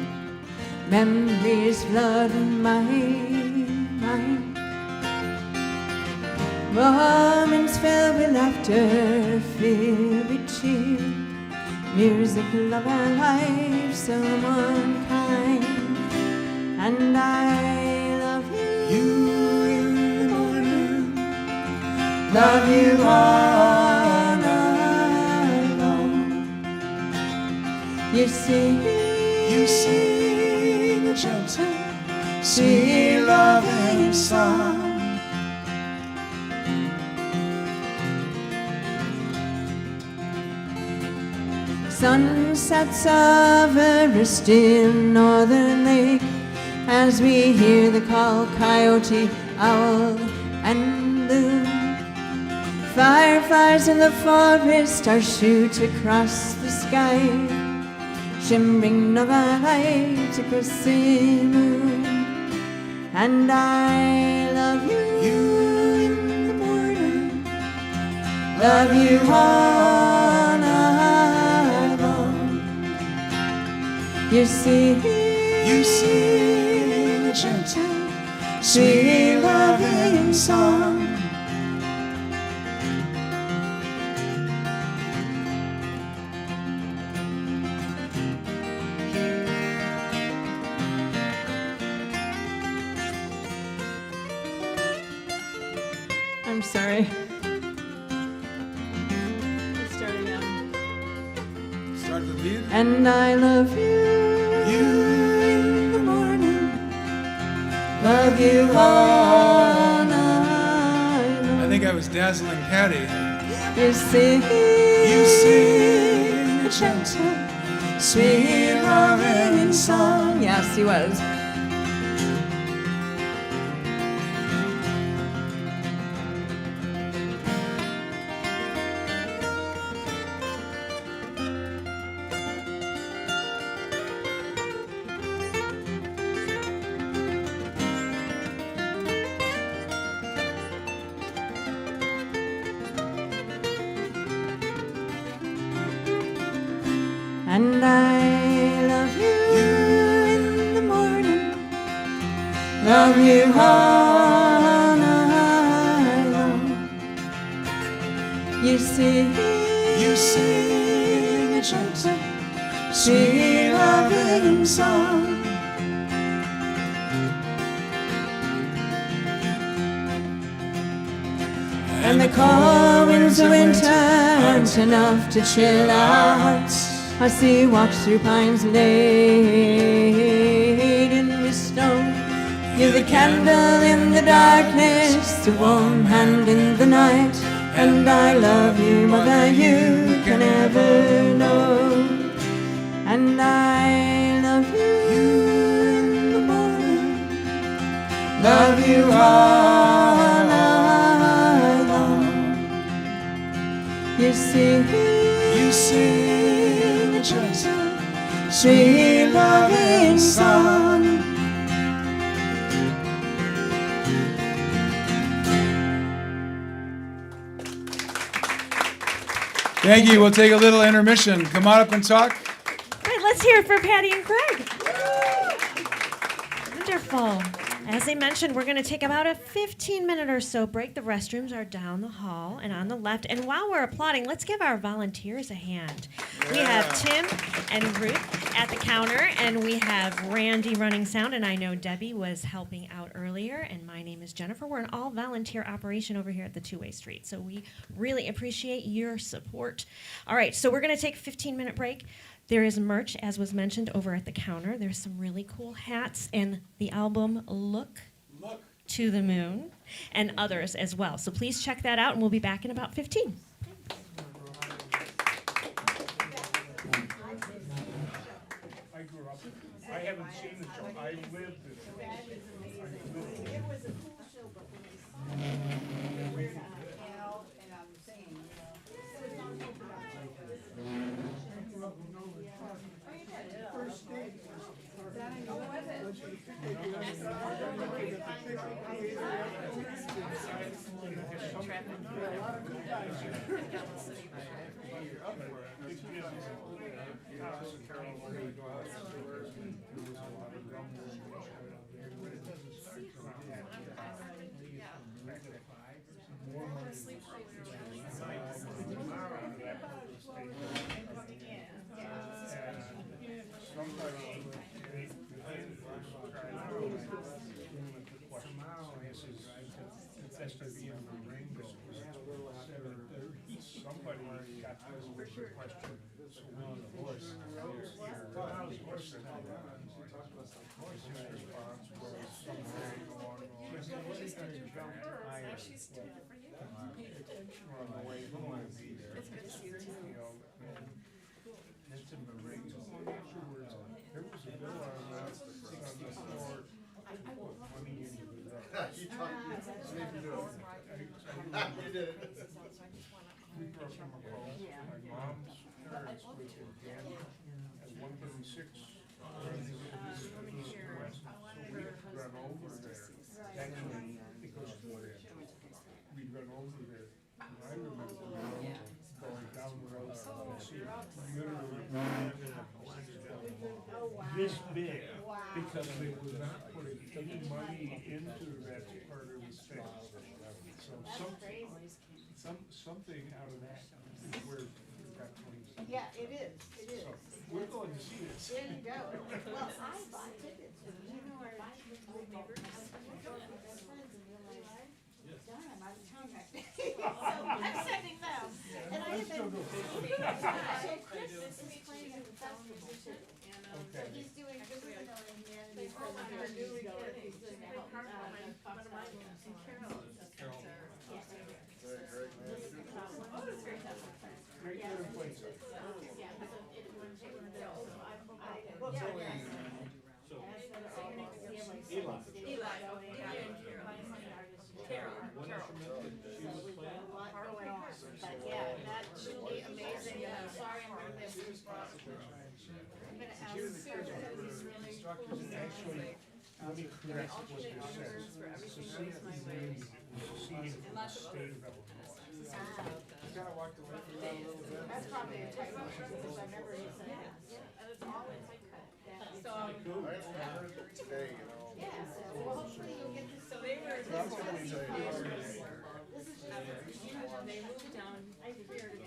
memories flood my mind. Moments filled with laughter, filled with cheer. Music, love, and life, so unkind. And I love you. You in the morning, Love you all night long. You sing a gentle, sweet loving song. sunsets over a still northern lake, as we hear the call, coyote, owl, and loon. Fireflies in the forest are shoot across the sky, shimmering of a light across the moon. And I love you, in the morning, love you all night long. You sing a gentle, sweet loving song. I'm sorry. Let's start again. Start the lead. And I love you, You in the morning, love you all night long. I think I was dazzling Patty. You sing a gentle, sweet loving song. Yes, he was. And I love you in the morning, love you all night long. You sing a gentle, sweet loving song. And the cold winds of winter aren't enough to chill our hearts. I see you walk through pines laid in the snow. You're the candle in the darkness, the warm hand in the night. And I love you more than you can ever know. And I love you in the morning, love you all night long. You sing a gentle, sweet loving song. Thank you. We'll take a little intermission. Come on up and talk. All right, let's hear it for Patty and Craig. Wonderful. As I mentioned, we're going to take about a 15-minute or so break. The restrooms are down the hall and on the left. And while we're applauding, let's give our volunteers a hand. We have Tim and Ruth at the counter, and we have Randy running sound. And I know Debbie was helping out earlier. And my name is Jennifer. We're an all-volunteer operation over here at the Two-Way Street. So we really appreciate your support. All right, so we're going to take a 15-minute break. There is merch, as was mentioned, over at the counter. There's some really cool hats and the album Look to the Moon and others as well. So please check that out, and we'll be back in about 15. I grew up, I haven't seen the show, I lived it. It was a cool show, but when we saw it, and I'm saying, Somebody got this question, so we the horse, his response was something along the lines of, she's too for you. On the way home, it's good to see you too. It's in the ring, afterwards, there was a bill on the floor, I put money into the. You did it. We grew up in McCall. My mom's parents lived in Canada at 136. So we'd run over there. Actually, because we'd run over there. And I remember going down the road and see literally this big, because they were not putting any money into that part of the thing. So something out of that is where we got 20. yeah, it is, it is. So we're going to see this. There you go. Well, I bought tickets, and you know, our neighbors, I was going with best friends, and realized, darn, I'm out of town next day. So I'm sending them. And I have been, so Chris is playing in the festival too. So he's doing, this is another humanities program, our newly kid, he's doing a help, But yeah, that should be amazing. Sorry, I'm gonna miss this. I'm gonna ask Sarah, he's really. Actually, let me correct what this says. Society Union was seceded from the state of Illinois. That's probably a typo, because I remember he said that. So, Today, you know. yeah, so, well, hopefully you'll get to. So they were. This is This is just. They moved down here to.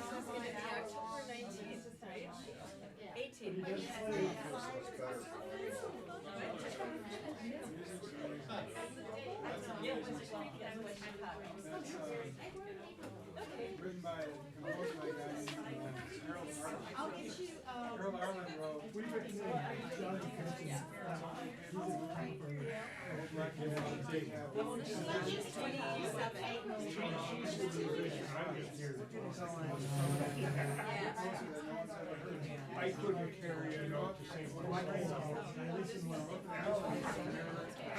October 19th, right? 18th. Written by, composed by a guy named I'll get you, Earl Arlen wrote. We've been I couldn't carry it out to St. Louis.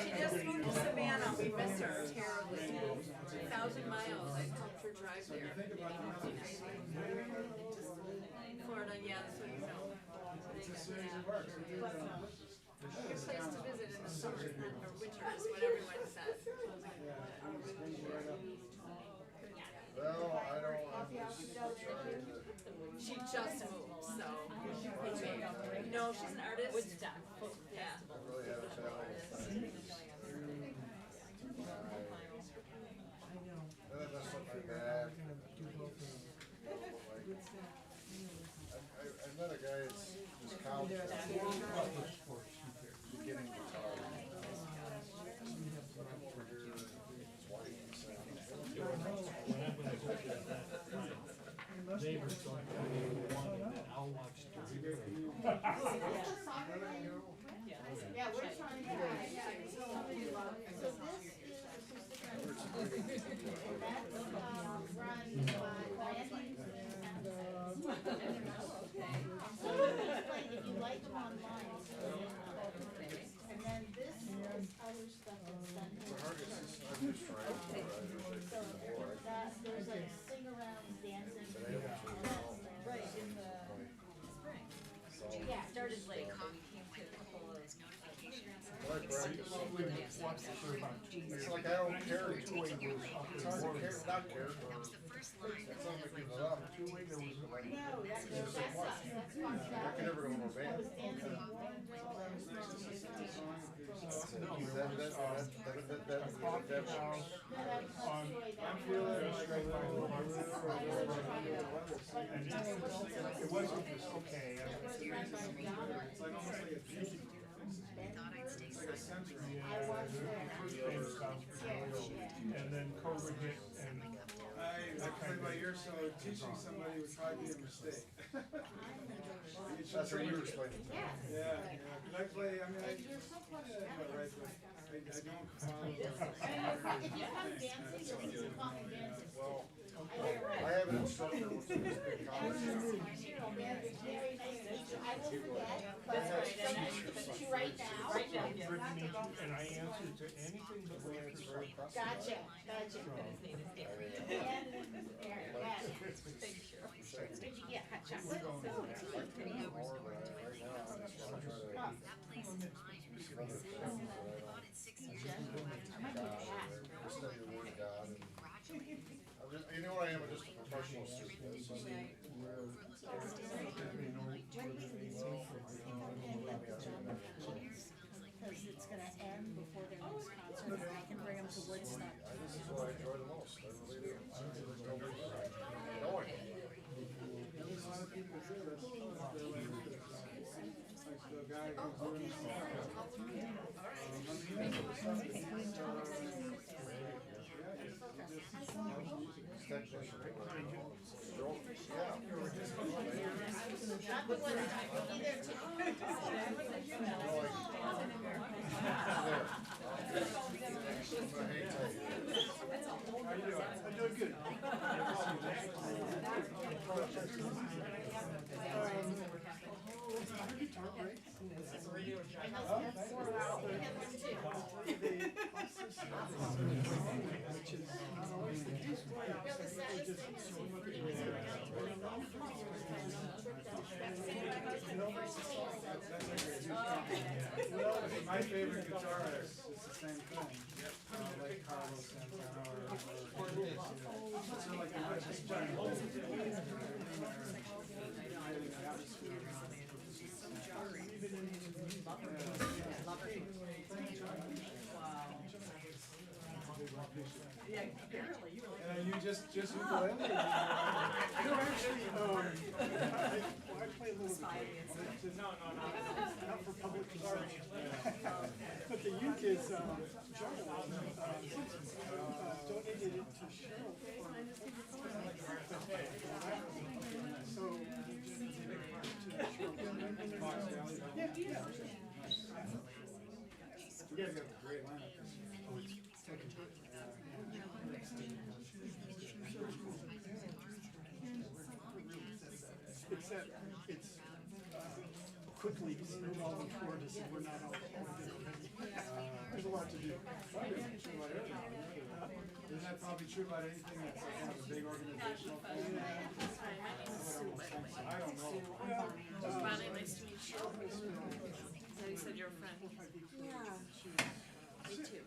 She just moved to Savannah, we miss her terribly. 1,000 miles, I helped her drive there. Florida, yeah, that's what you know. Good place to visit in the summer, or winter is what everyone says. She just moved, so. No, she's an artist. Woodstock. Yeah. I really have a challenge. And then messed up my back. I met a guy that's just couch. Beginning guitar. Over here, his wife is Neighbors don't have one, and I'll watch the Yeah, we're trying to, so this is acoustic guitar. And that's, run by Randy and if you like them online, and then this is other stuff that's done here. I'm just trying to. So that, there's like sing arounds, dancing. Right, in the spring. Yeah, Started late, but we came to a couple of I practice. It's like I don't care. It's hard to care, not care. It's not like giving it up. no, that's I can never go to a band. I'm feeling like I it wasn't just okay. It's like almost like a fusion. It's like a sensory. And then COVID hit and I play by ear, so teaching somebody would probably be a mistake. That's what you were explaining. Yeah, because I play, I mean, I do it right, but I don't follow. If you come dancing, you'll see common dancing. Well, I have an instructor who's in this big college. It's very nice to meet you. I will forget, but it's so nice to meet you right now. and I answered to anything but letters. Gotcha. And Eric, got it. Did you get hot chocolate? Study the word of God. You know what I am, I'm just a professional student. Because it's gonna end before their next concert, and I can bring them to Woodstock. This is what I enjoy the most. I really do. No one. A lot of people do, that's like the guy who's doing this Not the Woodstock, either How you doing? I'm doing good. Well, my favorite guitarist is the same thing. Like Carlos Santana or so like I just try and hold it Yeah, apparently you were like. and you just ukulele? No, actually, I play a little bit. Not for public consumption. But the youth kids, John, donated it to Cheryl. So, yeah. You guys got a great lineup. It's that, it's quickly snowed all the tourists and we're not all. There's a lot to do. Isn't that probably true about anything that's like kind of a big organizational thing? I don't know. Bonnie, nice to meet you. So you said you're a friend. Yeah. Me too.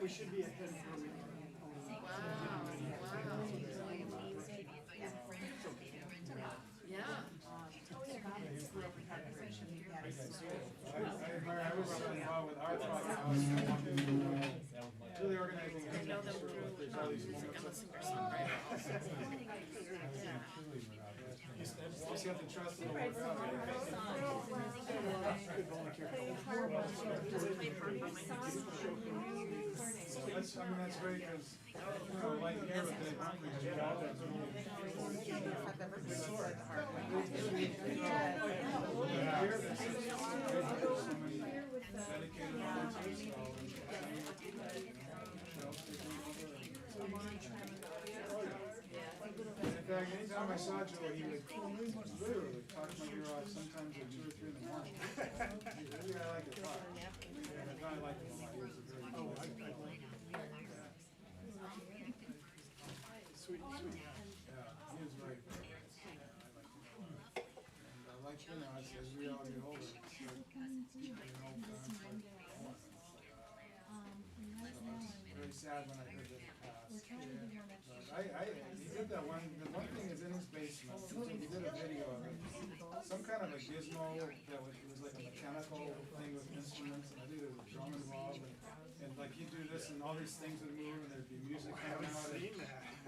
We should be ahead of where we are. Yeah. I was involved with our podcast. Really organizing. I know that there's all these moments. You just have to trust it'll work out. That's, I mean, that's great because, you know, like here with the in fact, anytime I saw Joe, he would literally talk my ear off sometimes at 2 or 3 in the morning. Really, I like to talk. And I like him a lot. He was a very good listener. Sweet. Yeah, he was very good. Yeah, I like him a lot. And like, you know, as we all get older, it's like, you know, it's very sad when I heard that he passed. But he did that one, the one thing is in his basement, he did a video of it. Some kind of a gizmo that was, it was like a mechanical thing with instruments, and I think there was a drum involved, and like he'd do this and all these things would move and there'd be music coming out.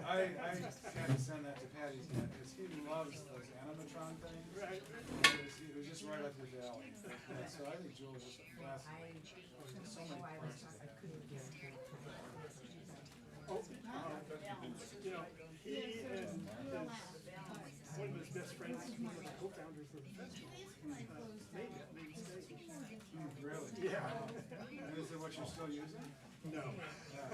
I had to send that to Patty's dad because he loves those animatron things. Right. It was just right up his alley. Yeah, so I think Joel was just a fascinating. There's so many parts to that. You know, he and one of his best friends, one of the co-founders of the festival, made Stage. Really? Yeah. And is it what you're still using? No. Yeah.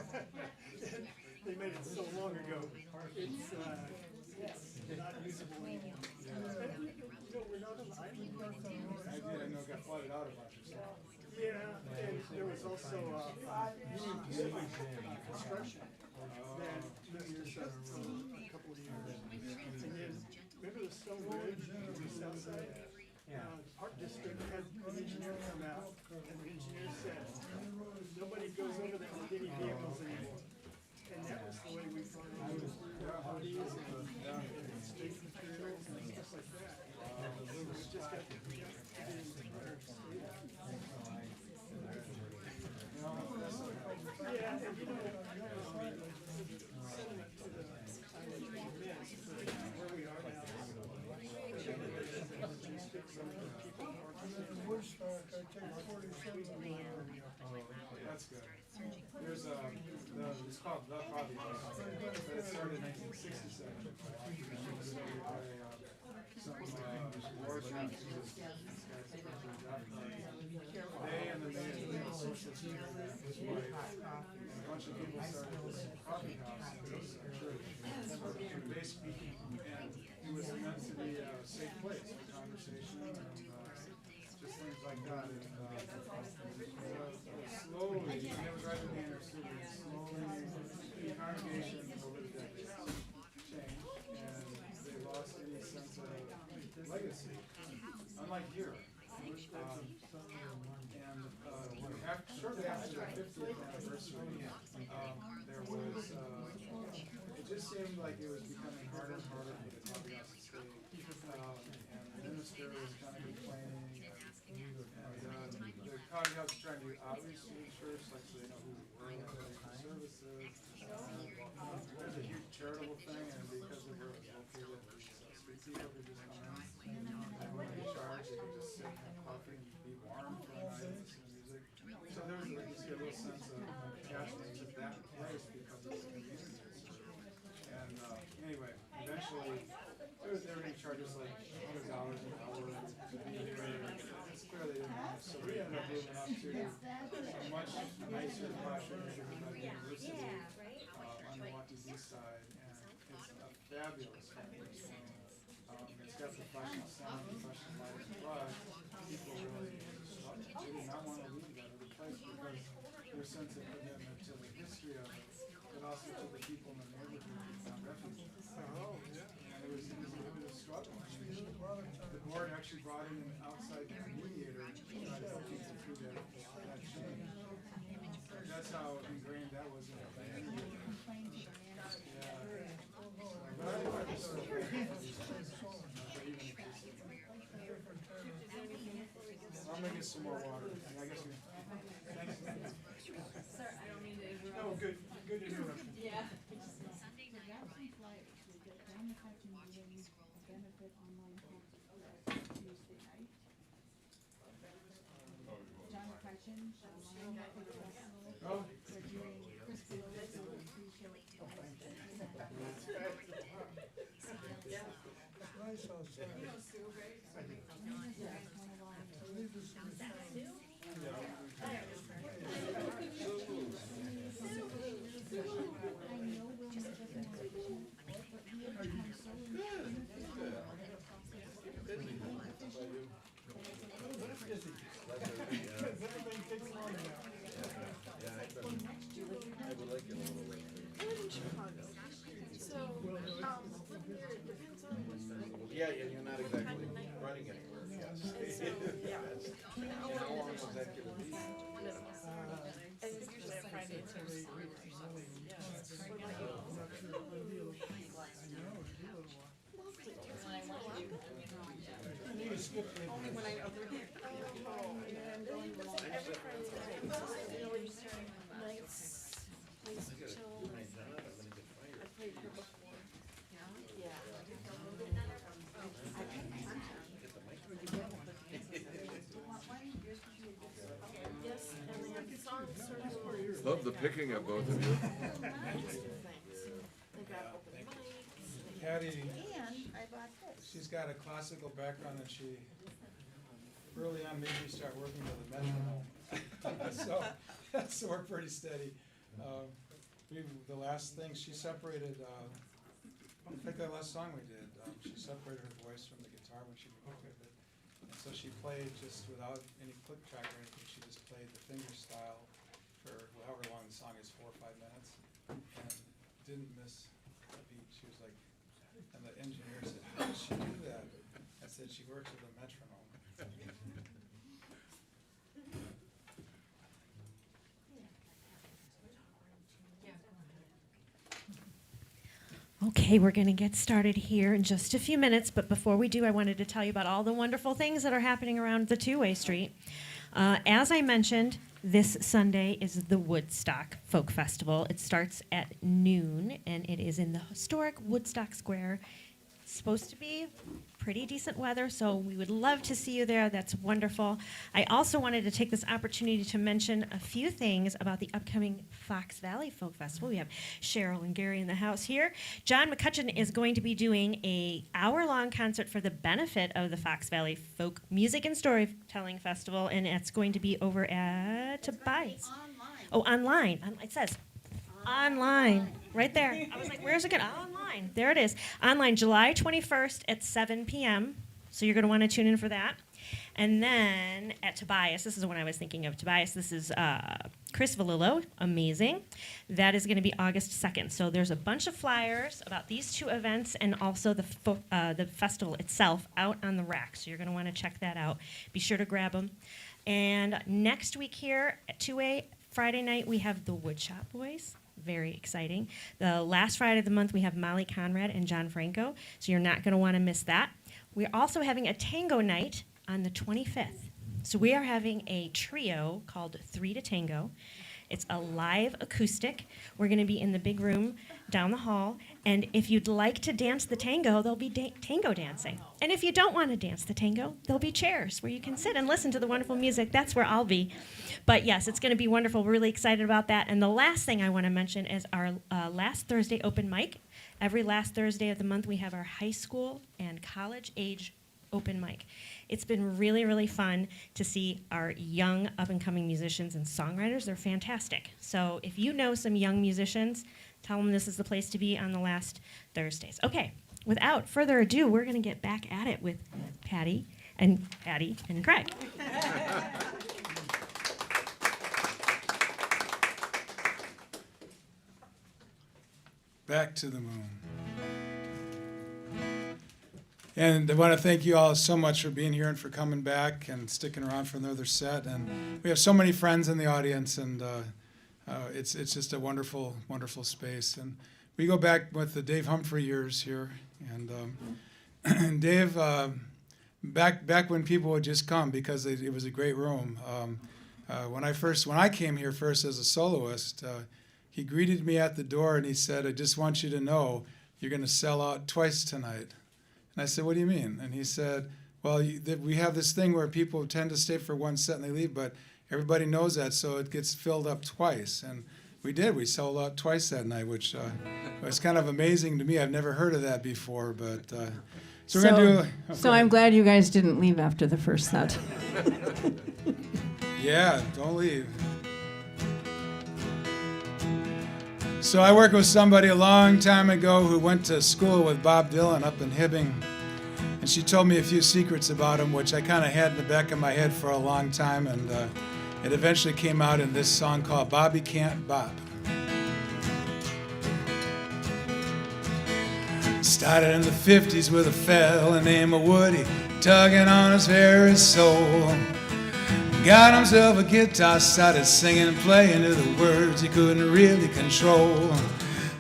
They made it so long ago. It's not usable anymore. And, you know, we're not an island. I did, I know it got flooded out a bunch of stuff. Yeah, and there was also Union Pacific construction that lived here for a couple of years. And then, remember the Stone Bridge on the south side? The Park District had an engineer come out, and the engineer said, nobody goes over there with any vehicles anymore. And that was the way we found hoodies and state materials and stuff like that. We just got to be yeah, and you know, sentiment to the where we are now. Woodstock, I take 47. That's good. There's it's called The Coffee House, but it started in 1967. They and the man, social team, his wife, and a bunch of people started this coffee house in this church. Basically, and it was meant to be a safe place for conversation and just things like that. And slowly, it was right in the inner city, slowly the congregation over the decades changed, and they lost any sense of legacy. Unlike here. Shortly after the 50th anniversary, there was, it just seemed like it was becoming harder and harder for the coffee house to stay. And the minister was kind of complaining, and the coffee house was trying to do outreach to the church, like so they know who we were, like for services. There's a huge charitable thing, and because of where it was located, street people could just come in, and when they charge, they could just sit and have coffee and be warm for a night and listen to music. So there was like you see a little sense of attachment to that place because of the community. And anyway, eventually, they were going to charge us like $100 an hour to be here. It's clear they didn't have, so we ended up moving up to a much nicer, posher neighborhood by the university on the Watusi side, and it's a fabulous campus. It's got professional sound, professional lighting, but people really they did not want to leave that other place because their sense of commitment to the history of it, but also to the people in the neighborhood who found refuge. And it was a struggle. I mean, the board actually brought in an outside mediator to try to help people through that change. That's how ingrained I'm gonna get some more water. I guess we, thanks. Sir, I don't mean to interrupt. Oh, good interruption. Yeah. Oh, Yeah, and you're not exactly running anywhere, yes. And how long was that gonna be? And it's usually a Friday too. Only when I over here. Oh, and then I'm going every Friday night. Nights, plays till I played her before. Yeah. Yes, and they have song circles. Love the picking of both of you. They got open mics. Patty, And I bought this. she's got a classical background and she early on made me start working with a metronome. So we're pretty steady. The last thing, she separated, in fact, that last song we did, she separated her voice from the guitar when she worked with it. And so she played just without any click track or anything, she just played the finger style for however long the song is, 4 or 5 minutes, and didn't miss a beat. She was like, and the engineer said, how does she do that? I said, she works with a metronome. Okay, we're going to get started here in just a few minutes, but before we do, I wanted to tell you about all the wonderful things that are happening around the Two-Way Street. As I mentioned, this Sunday is the Woodstock Folk Festival. It starts at noon, and it is in the historic Woodstock Square. It's supposed to be pretty decent weather, so we would love to see you there. That's wonderful. I also wanted to take this opportunity to mention a few things about the upcoming Fox Valley Folk Festival. We have Cheryl and Gary in the house here. John McCutcheon is going to be doing an hour-long concert for the benefit of the Fox Valley Folk Music and Storytelling Festival, and it's going to be over at Tobias. Oh, online. It says online. Right there. I was like, where's it going? Online. There it is. Online, July 21st at 7 p.m. So you're going to want to tune in for that. And then at Tobias, this is what I was thinking of. Tobias, this is Chris Valillo. Amazing. That is going to be August 2nd. So there's a bunch of flyers about these two events and also the festival itself out on the rack. So you're going to want to check that out. Be sure to grab them. And next week here at 2A, Friday night, we have the Woodshop Boys. Very exciting. The last Friday of the month, we have Molly Conrad and John Franco, so you're not going to want to miss that. We're also having a tango night on the 25th. So we are having a trio called 3 to Tango. It's a live acoustic. We're going to be in the big room down the hall, and if you'd like to dance the tango, there'll be tango dancing. And if you don't want to dance the tango, there'll be chairs where you can sit and listen to the wonderful music. That's where I'll be. But yes, it's going to be wonderful. We're really excited about that. And the last thing I want to mention is our last Thursday open mic. Every last Thursday of the month, we have our high school and college age open mic. It's been really, really fun to see our young up-and-coming musicians and songwriters. They're fantastic. So if you know some young musicians, tell them this is the place to be on the last Thursdays. Okay, without further ado, we're going to get back at it with Patty and Craig. Back to the moon. And I want to thank you all so much for being here and for coming back and sticking around for another set. And we have so many friends in the audience, and it's just a wonderful, wonderful space. And we go back with the Dave Humphrey years here. And Dave back when people would just come because it was a great room. When I came here first as a soloist, he greeted me at the door and he said, "I just want you to know you're going to sell out twice tonight." And I said, "What do you mean?" And he said, "Well, we have this thing where people tend to stay for one set and they leave, but everybody knows that, so it gets filled up twice." And we did. We sold out twice that night, which was kind of amazing to me. I've never heard of that before, but so we're going to do. So I'm glad you guys didn't leave after the first set. Yeah, don't leave. So I worked with somebody a long time ago who went to school with Bob Dylan up in Hibbing, and she told me a few secrets about him, which I kind of had in the back of my head for a long time, and it eventually came out in this song called Bobby Can't Bop. Started in the 50s with a fella named Woody, tugging on his very soul. Got himself a guitar, started singing and playing to the words he couldn't really control.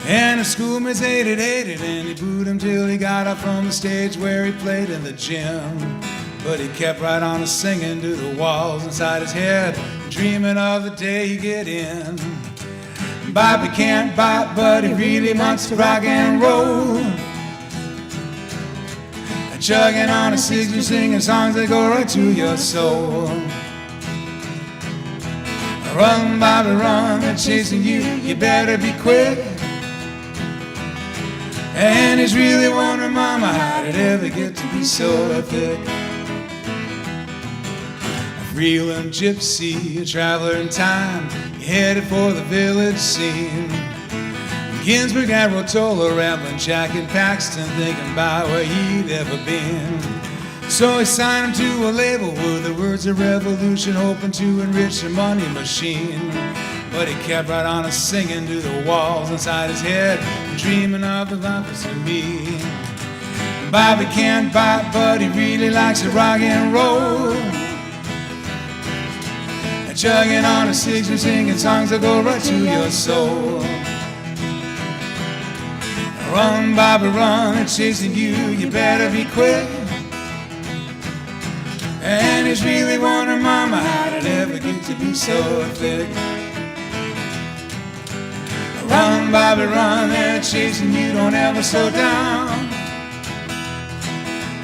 And his schoolmates hated, and he booed him till he got up from the stage where he played in the gym. But he kept right on singing to the walls inside his head, dreaming of the day he'd get in. Bobby can't bop, but he really wants to rock and roll. Chugging on a six-string, singing songs that go right to your soul. Run, Bobby, run, they're chasing you, you better be quick. And he's really wondering, Mama, how did it ever get to be so thick? A reeling gypsy, a traveler in time, headed for the village scene. Ginsberg and Rotolo, rambling Jack and Paxton, thinking about where he'd ever been. So he signed him to a label with the words of revolution, hoping to enrich the money machine. But he kept right on singing to the walls inside his head, dreaming of the life of me. Bobby can't bop, but he really likes to rock and roll. And chugging on a six-string, singing songs that go right to your soul. Run, Bobby, run, they're chasing you, you better be quick. And he's really wondering, Mama, how did it ever get to be so thick? Run, Bobby, run, they're chasing you, don't ever slow down.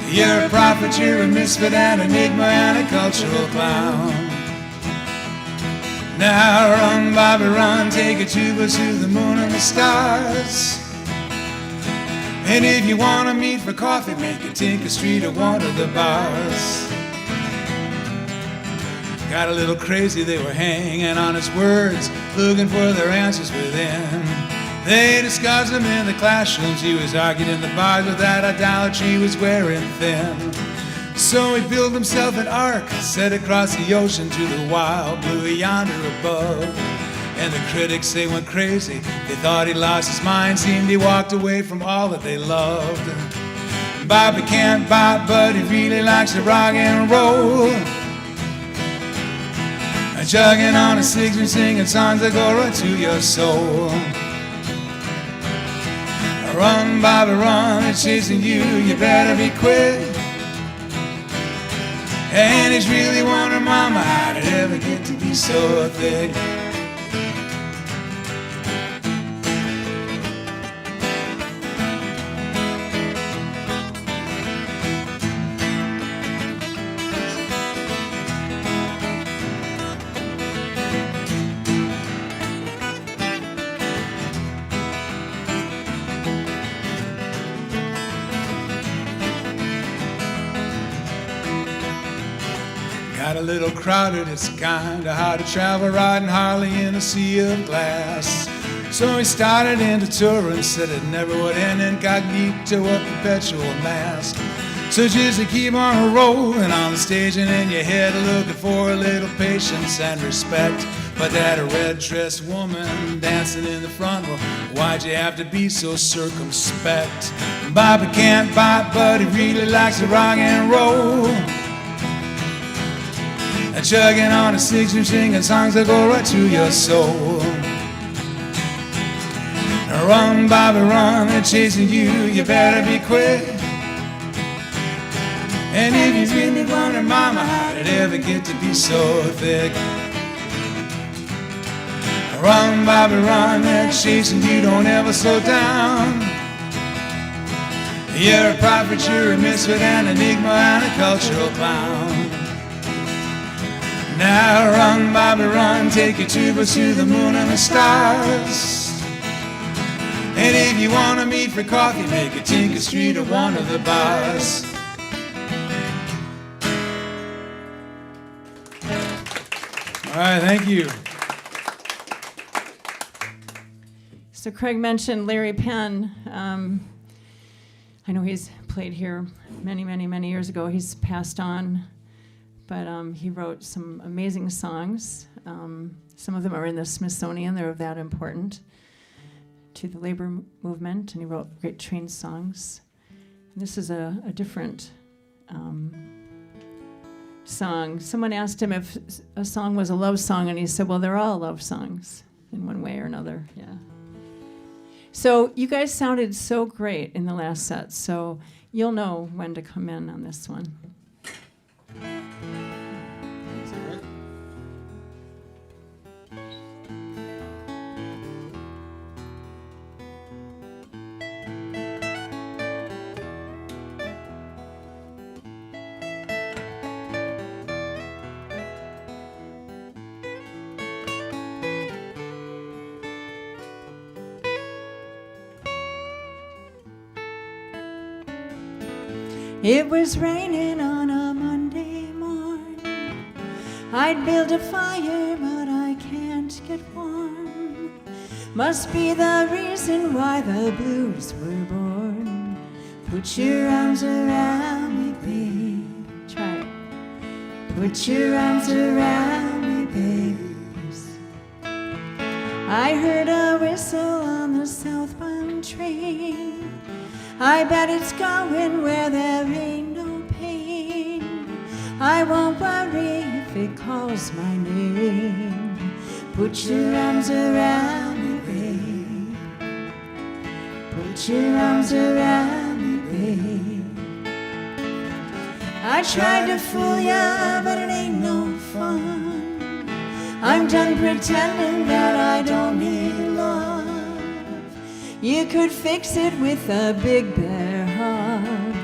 You're a prophet, you're a misfit, an enigma, and a cultural clown. Now run, Bobby, run, take a tuba to the moon and the stars. And if you want to meet for coffee, make it Tinker Street or one of the bars. Got a little crazy, they were hanging on his words, looking for their answers within. They discussed him in the classrooms, he was arguing in the bars with that idolatry he was wearing thin. So he built himself an ark, set across the ocean to the wild blue yonder above. And the critics, they went crazy, they thought he lost his mind, seemed he walked away from all that they loved. Bobby can't bop, but he really likes to rock and roll. Chugging on a six-string, singing songs that go right to your soul. Run, Bobby, run, they're chasing you, you better be quick. And he's really wondering, Mama, how did it ever get to be so thick? Got a little crowded, it's kinda hard to travel riding Harley in a sea of glass. So he started into touring, said it never would end, incognito, a perpetual mask. So just to keep on rolling on the stage and in your head, looking for a little patience and respect. But that red-dressed woman dancing in the front row, why'd you have to be so circumspect? Bobby can't bop, but he really likes to rock and roll. And chugging on a six-string, singing songs that go right to your soul. Run, Bobby, run, they're chasing you, you better be quick. And if you really wonder, mama, how did it ever get to be so thick? Run, Bobby, run, that chasing you, don't ever slow down. You're a prophet, you're a misfit, an enigma, and a cultural clown. Now run, Bobby, run, take your tubas to the moon and the stars. And if you want to meet for coffee, make a Tinker Street at one of the bars. All right, thank you. So Craig mentioned Larry Penn. I know he's played here many, many, many years ago. He's passed on, but he wrote some amazing songs. Some of them are in the Smithsonian. They're that important to the labor movement, and he wrote great train songs. And this is a different song. Someone asked him if a song was a love song, and he said, well, they're all love songs in one way or another, yeah. So you guys sounded so great in the last set, so you'll know when to come in on this one. It was raining on a Monday morning. I'd build a fire, but I can't get warm. Must be the reason why the blues were born. Put your arms around me, babe. Try it. Put your arms around me, babe. I heard a whistle on the southbound train. I bet it's going where there ain't no pain. I won't worry if it calls my name. Put your arms around me, babe. Put your arms around me, babe. I tried to fool ya, but it ain't no fun. I'm done pretending that I don't need love. You could fix it with a big bear hug.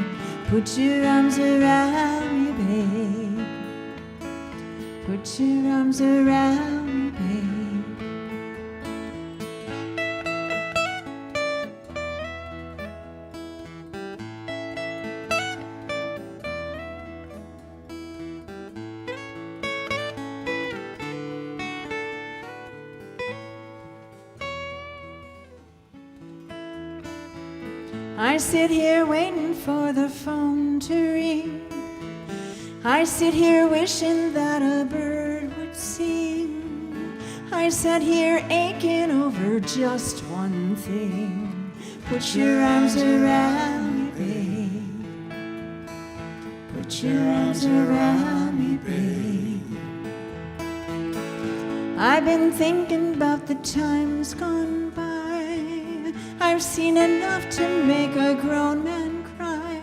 Put your arms around me, babe. Put your arms around me, babe. I sit here waiting for the phone to ring. I sit here wishing that a bird would sing. I sat here aching over just one thing. Put your arms around me, babe. Put your arms around me, babe. I've been thinking about the times gone by. I've seen enough to make a grown man cry.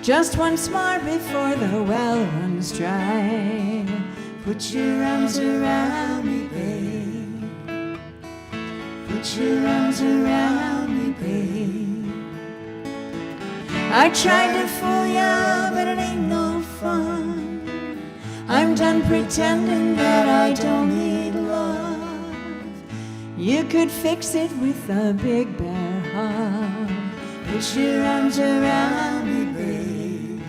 Just once more before the well runs dry. Put your arms around me, babe. Put your arms around me, babe. I tried to fool ya, but it ain't no fun. I'm done pretending that I don't need love. You could fix it with a big bear hug. Put your arms around me, babe.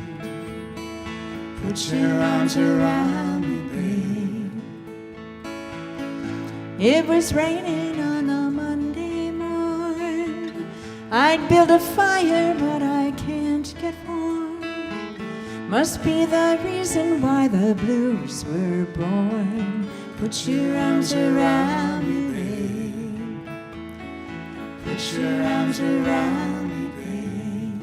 Put your arms around me, babe. It was raining on a Monday morning. I'd build a fire, but I can't get warm. Must be the reason why the blues were born. Put your arms around me, babe. Put your arms around me, babe.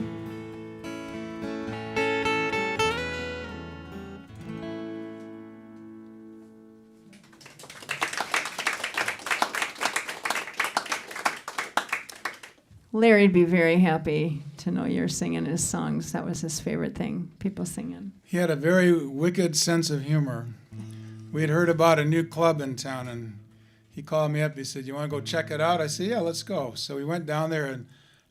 Larry'd be very happy to know you're singing his songs. That was his favorite thing, people singing. He had a very wicked sense of humor. We had heard about a new club in town, and he called me up. He said, "You want to go check it out?" I said, "Yeah, let's go." So we went down there, and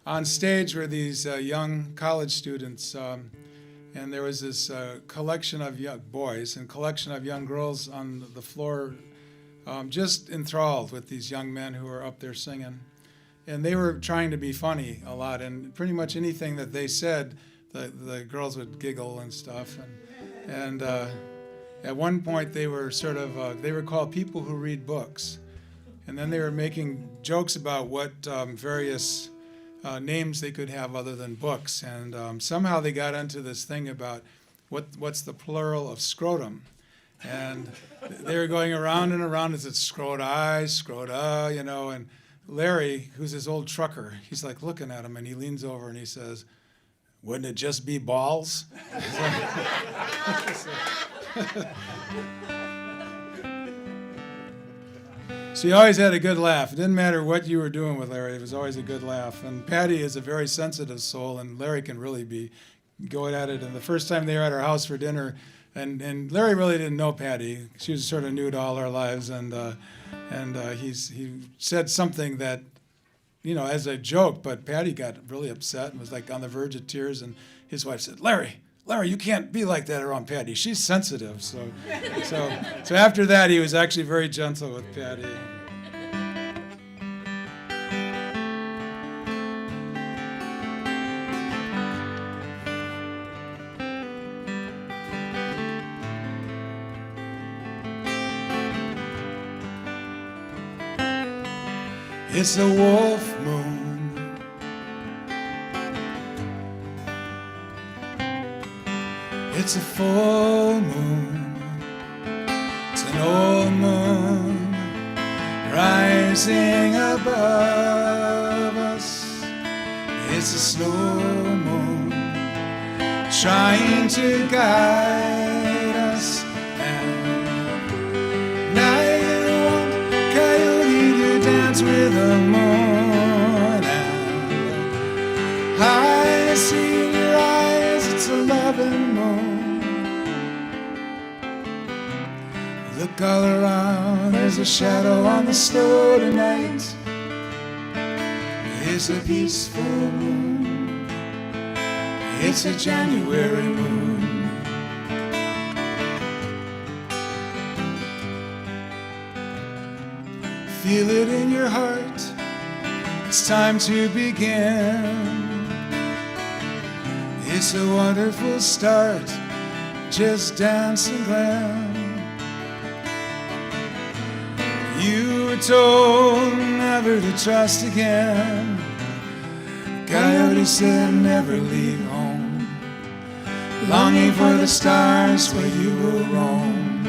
on stage were these young college students, and there was this collection of young boys and collection of young girls on the floor, just enthralled with these young men who were up there singing. And they were trying to be funny a lot, and pretty much anything that they said, the girls would giggle and stuff. And at one point, they were they were called people who read books. And then they were making jokes about what various names they could have other than books. And somehow they got into this thing about what's the plural of scrotum. And they were going around and around as it's scroti, scrota, you know. And Larry, who's his old trucker, he's like looking at him, and he leans over and he says, "Wouldn't it just be balls?" So he always had a good laugh. It didn't matter what you were doing with Larry, it was always a good laugh. And Patty is a very sensitive soul, and Larry can really be going at it. And the first time they were at our house for dinner, and Larry really didn't know Patty. She was sort of new to all our lives, and he said something that, you know, as a joke, but Patty got really upset and was like on the verge of tears. And his wife said, Larry, you can't be like that around Patty. She's sensitive." So after that, he was actually very gentle with Patty. It's a wolf moon. It's a full moon. It's an old moon rising above us. It's a slow moon trying to guide us. And I want Coyote to dance with the moon. And I see in your eyes it's a loving moon. Look all around, there's a shadow on the snow tonight. It's a peaceful moon. It's a January moon. Feel it in your heart. It's time to begin. It's a wonderful start. Just dance and glam. You were told never to trust again. Coyote said never leave home, longing for the stars where you will roam.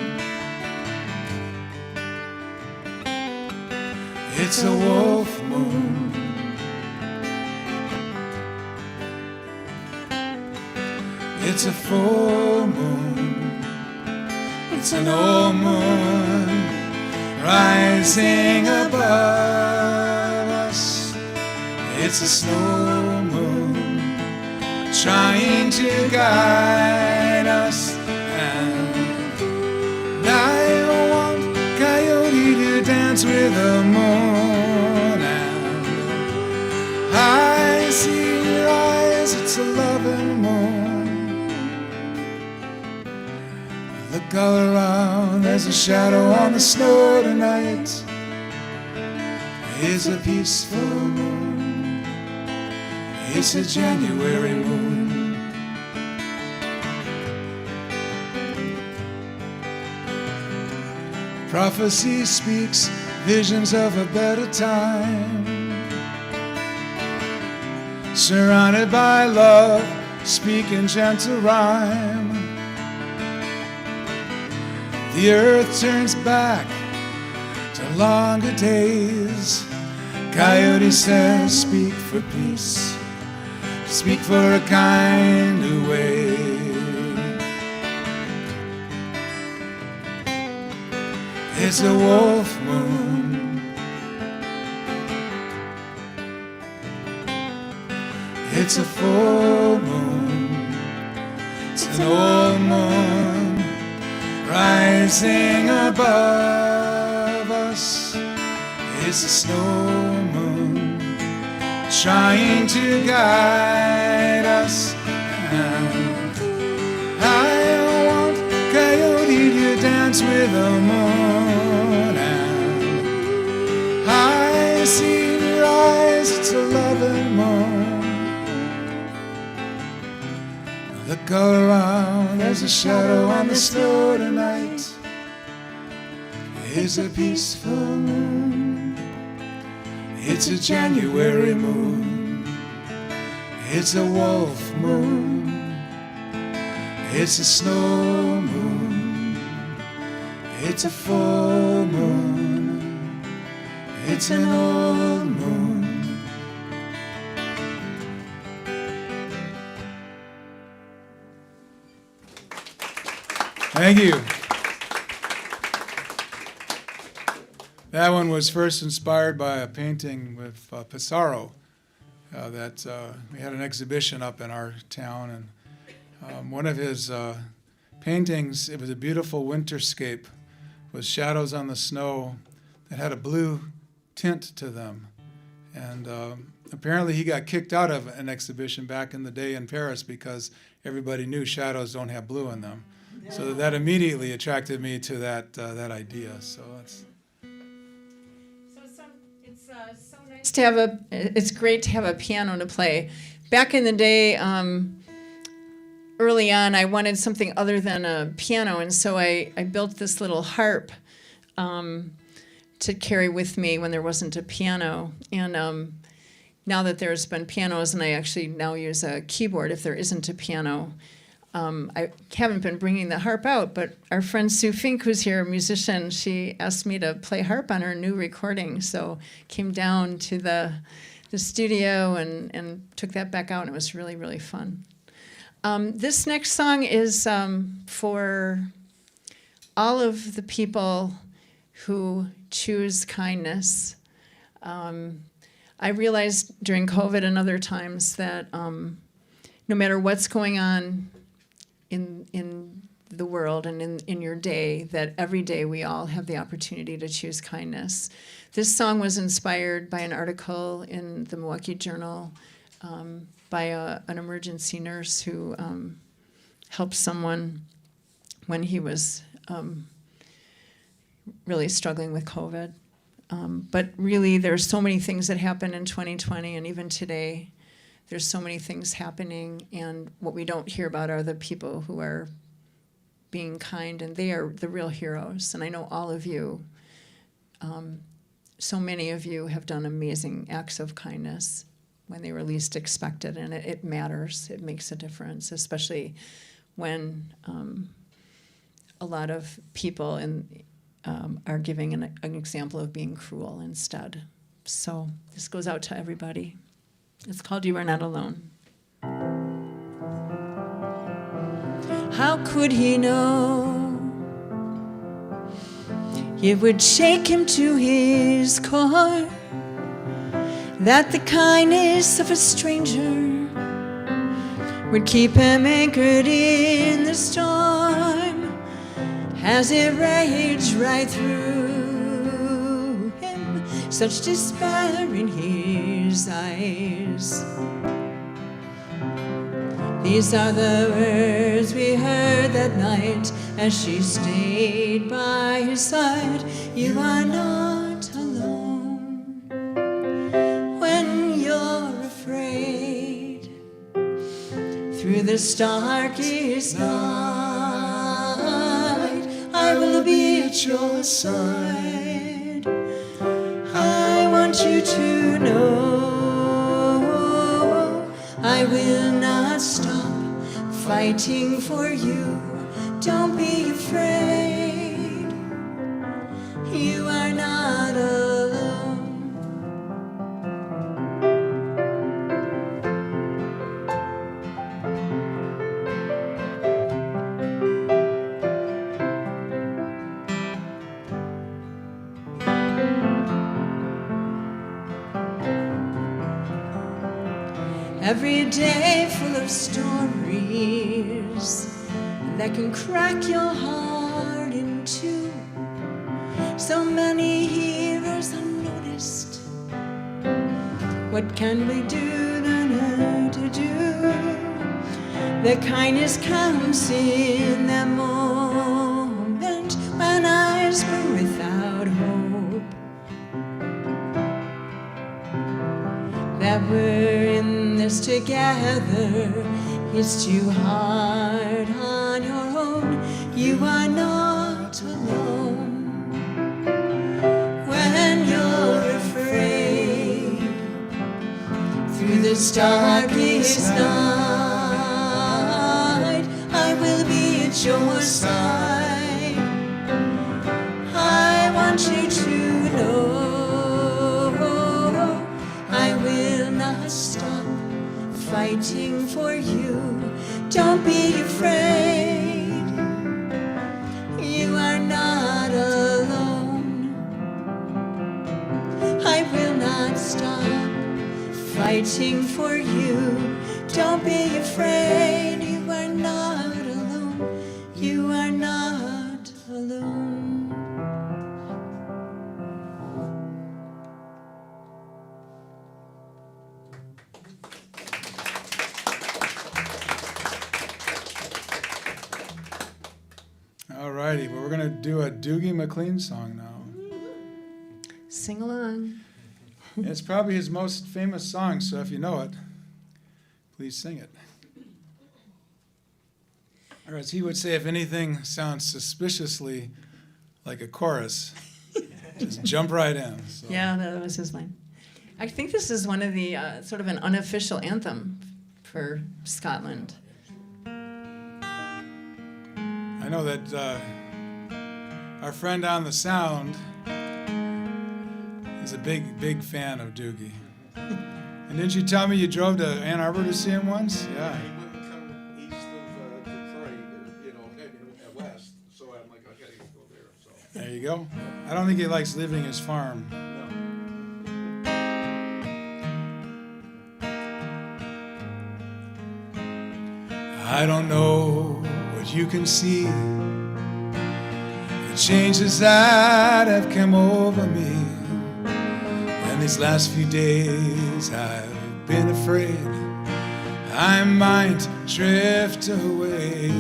It's a wolf moon. It's a full moon. It's an old moon rising above us. It's a snow moon trying to guide us. And I want Coyote to dance with the moon. And I see in your eyes it's a loving moon. Look all around, there's a shadow on the snow tonight. It's a peaceful moon. It's a January moon. Prophecy speaks visions of a better time. Surrounded by love, speaking gentle rhyme. The earth turns back to longer days. Coyote says, speak for peace, speak for a kinder way. It's a wolf moon. It's a full moon. It's an old moon rising above us. It's a snow moon trying to guide us. And I want Coyote to dance with the moon. And I see in your eyes it's a loving moon. Look all around, there's a shadow on the snow tonight. It's a peaceful moon. It's a January moon. It's a wolf moon. It's a snow moon. It's a full moon. It's an old moon. Thank you. That one was first inspired by a painting with Pissarro that we had an exhibition up in our town, and one of his paintings, it was a beautiful winterscape with shadows on the snow that had a blue tint to them. And apparently he got kicked out of an exhibition back in the day in Paris because everybody knew shadows don't have blue in them. So that immediately attracted me to that idea. So it's so nice to have it's great to have a piano to play. Back in the day, early on, I wanted something other than a piano, and so I built this little harp to carry with me when there wasn't a piano. And now that there's been pianos, and I actually now use a keyboard if there isn't a piano, I haven't been bringing the harp out, but our friend Sue Fink, who's here, a musician, she asked me to play harp on her new recording, so came down to the studio and took that back out, and it was really, really fun. This next song is for all of the people who choose kindness. I realized during COVID and other times that no matter what's going on in the world and in your day, that every day we all have the opportunity to choose kindness. This song was inspired by an article in the Milwaukee Journal by an emergency nurse who helped someone when he was really struggling with COVID. But really, there's so many things that happened in 2020 and even today. There's so many things happening, and what we don't hear about are the people who are being kind, and they are the real heroes. And I know all of you, so many of you have done amazing acts of kindness when they were least expected, and it matters. It makes a difference, especially when a lot of people are giving an example of being cruel instead. So this goes out to everybody. It's called You Are Not Alone. How could he know it would shake him to his core, that the kindness of a stranger would keep him anchored in the storm as it raged right through him, such despair in his eyes. These are the words we heard that night as she stayed by his side. You are not alone when you're afraid. Through the darkest night, I will be at your side. I want you to know I will not stop fighting for you. Don't be afraid. You are not alone. Every day full of stories that can crack your heart in two. So many heroes unnoticed. What can we do to do? The kindness comes in that moment when eyes were without hope. That we're in this together is too hard on your own. You are not alone when you're afraid through this darkest night. I will be at your side. I want you to know I will not stop fighting for you. Don't be afraid. You are not alone. I will not stop fighting for you. Don't be afraid. You are not alone. You are not alone. All righty, well, we're going to do a Doogie McLean song now. Sing along. It's probably his most famous song, so if you know it, please sing it. Or as he would say, if anything sounds suspiciously like a chorus, just jump right in. So. Yeah, that was his line. I think this is one of the sort of an unofficial anthem for Scotland. I know that our friend on the sound is a big fan of Doogie. And didn't you tell me you drove to Ann Arbor to see him once? Yeah. He wouldn't come east of Detroit, west. So I'm like, I gotta go there. So. There you go. I don't think he likes leaving his farm. I don't know what you can see, the changes that have come over me. And these last few days I've been afraid I might drift away.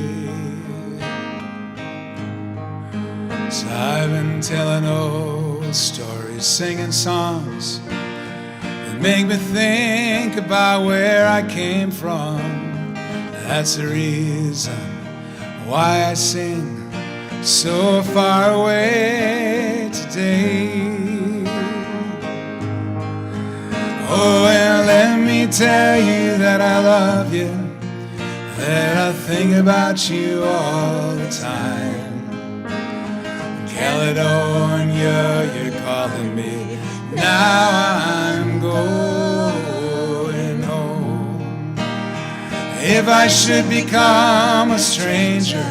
So I've been telling old stories, singing songs that make me think about where I came from. That's the reason why I sing so far away today. Oh, and let me tell you that I love you, that I think about you all the time. Caledonia, you're calling me, now I'm going home. If I should become a stranger,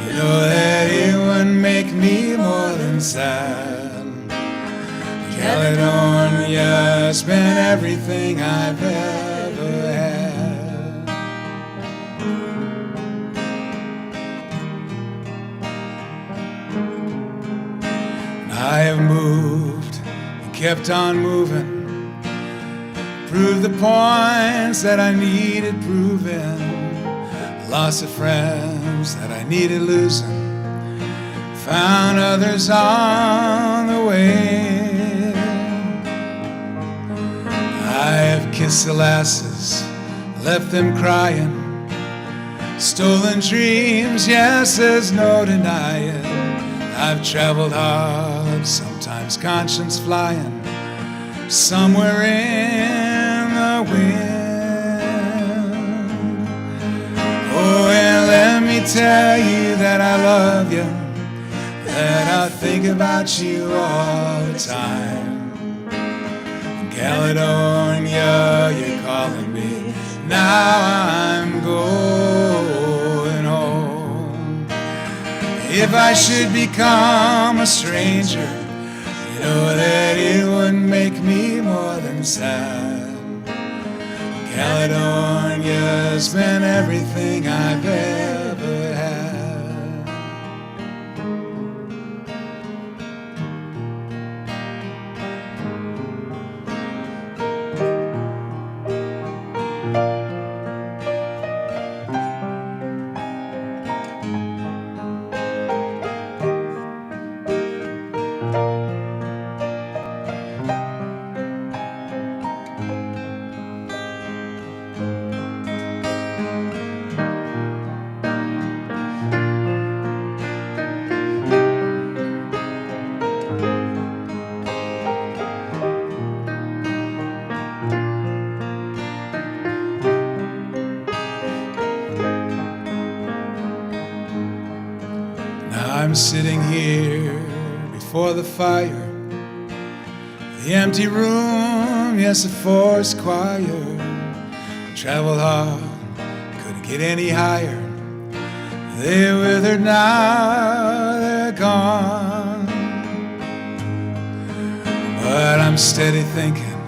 you know that it would make me more than sad. Caledonia's been everything I've ever had. I have moved and kept on moving, proved the points that I needed proving, lost the friends that I needed losing, found others on the way. I have kissed the lasses, left them crying, stolen dreams, yes, there's no denying. I've traveled hard, sometimes conscience flying, somewhere in the wind. Oh, and let me tell you that I love you, that I think about you all the time. Caledonia, you're calling me, now I'm going home. If I should become a stranger, you know that it would make me more than sad. Caledonia's been everything I've ever had. I'm sitting here before the fire, the empty room, yes, a forest choir. Traveled hard, couldn't get any higher. They withered now, they're gone. But I'm steady thinking,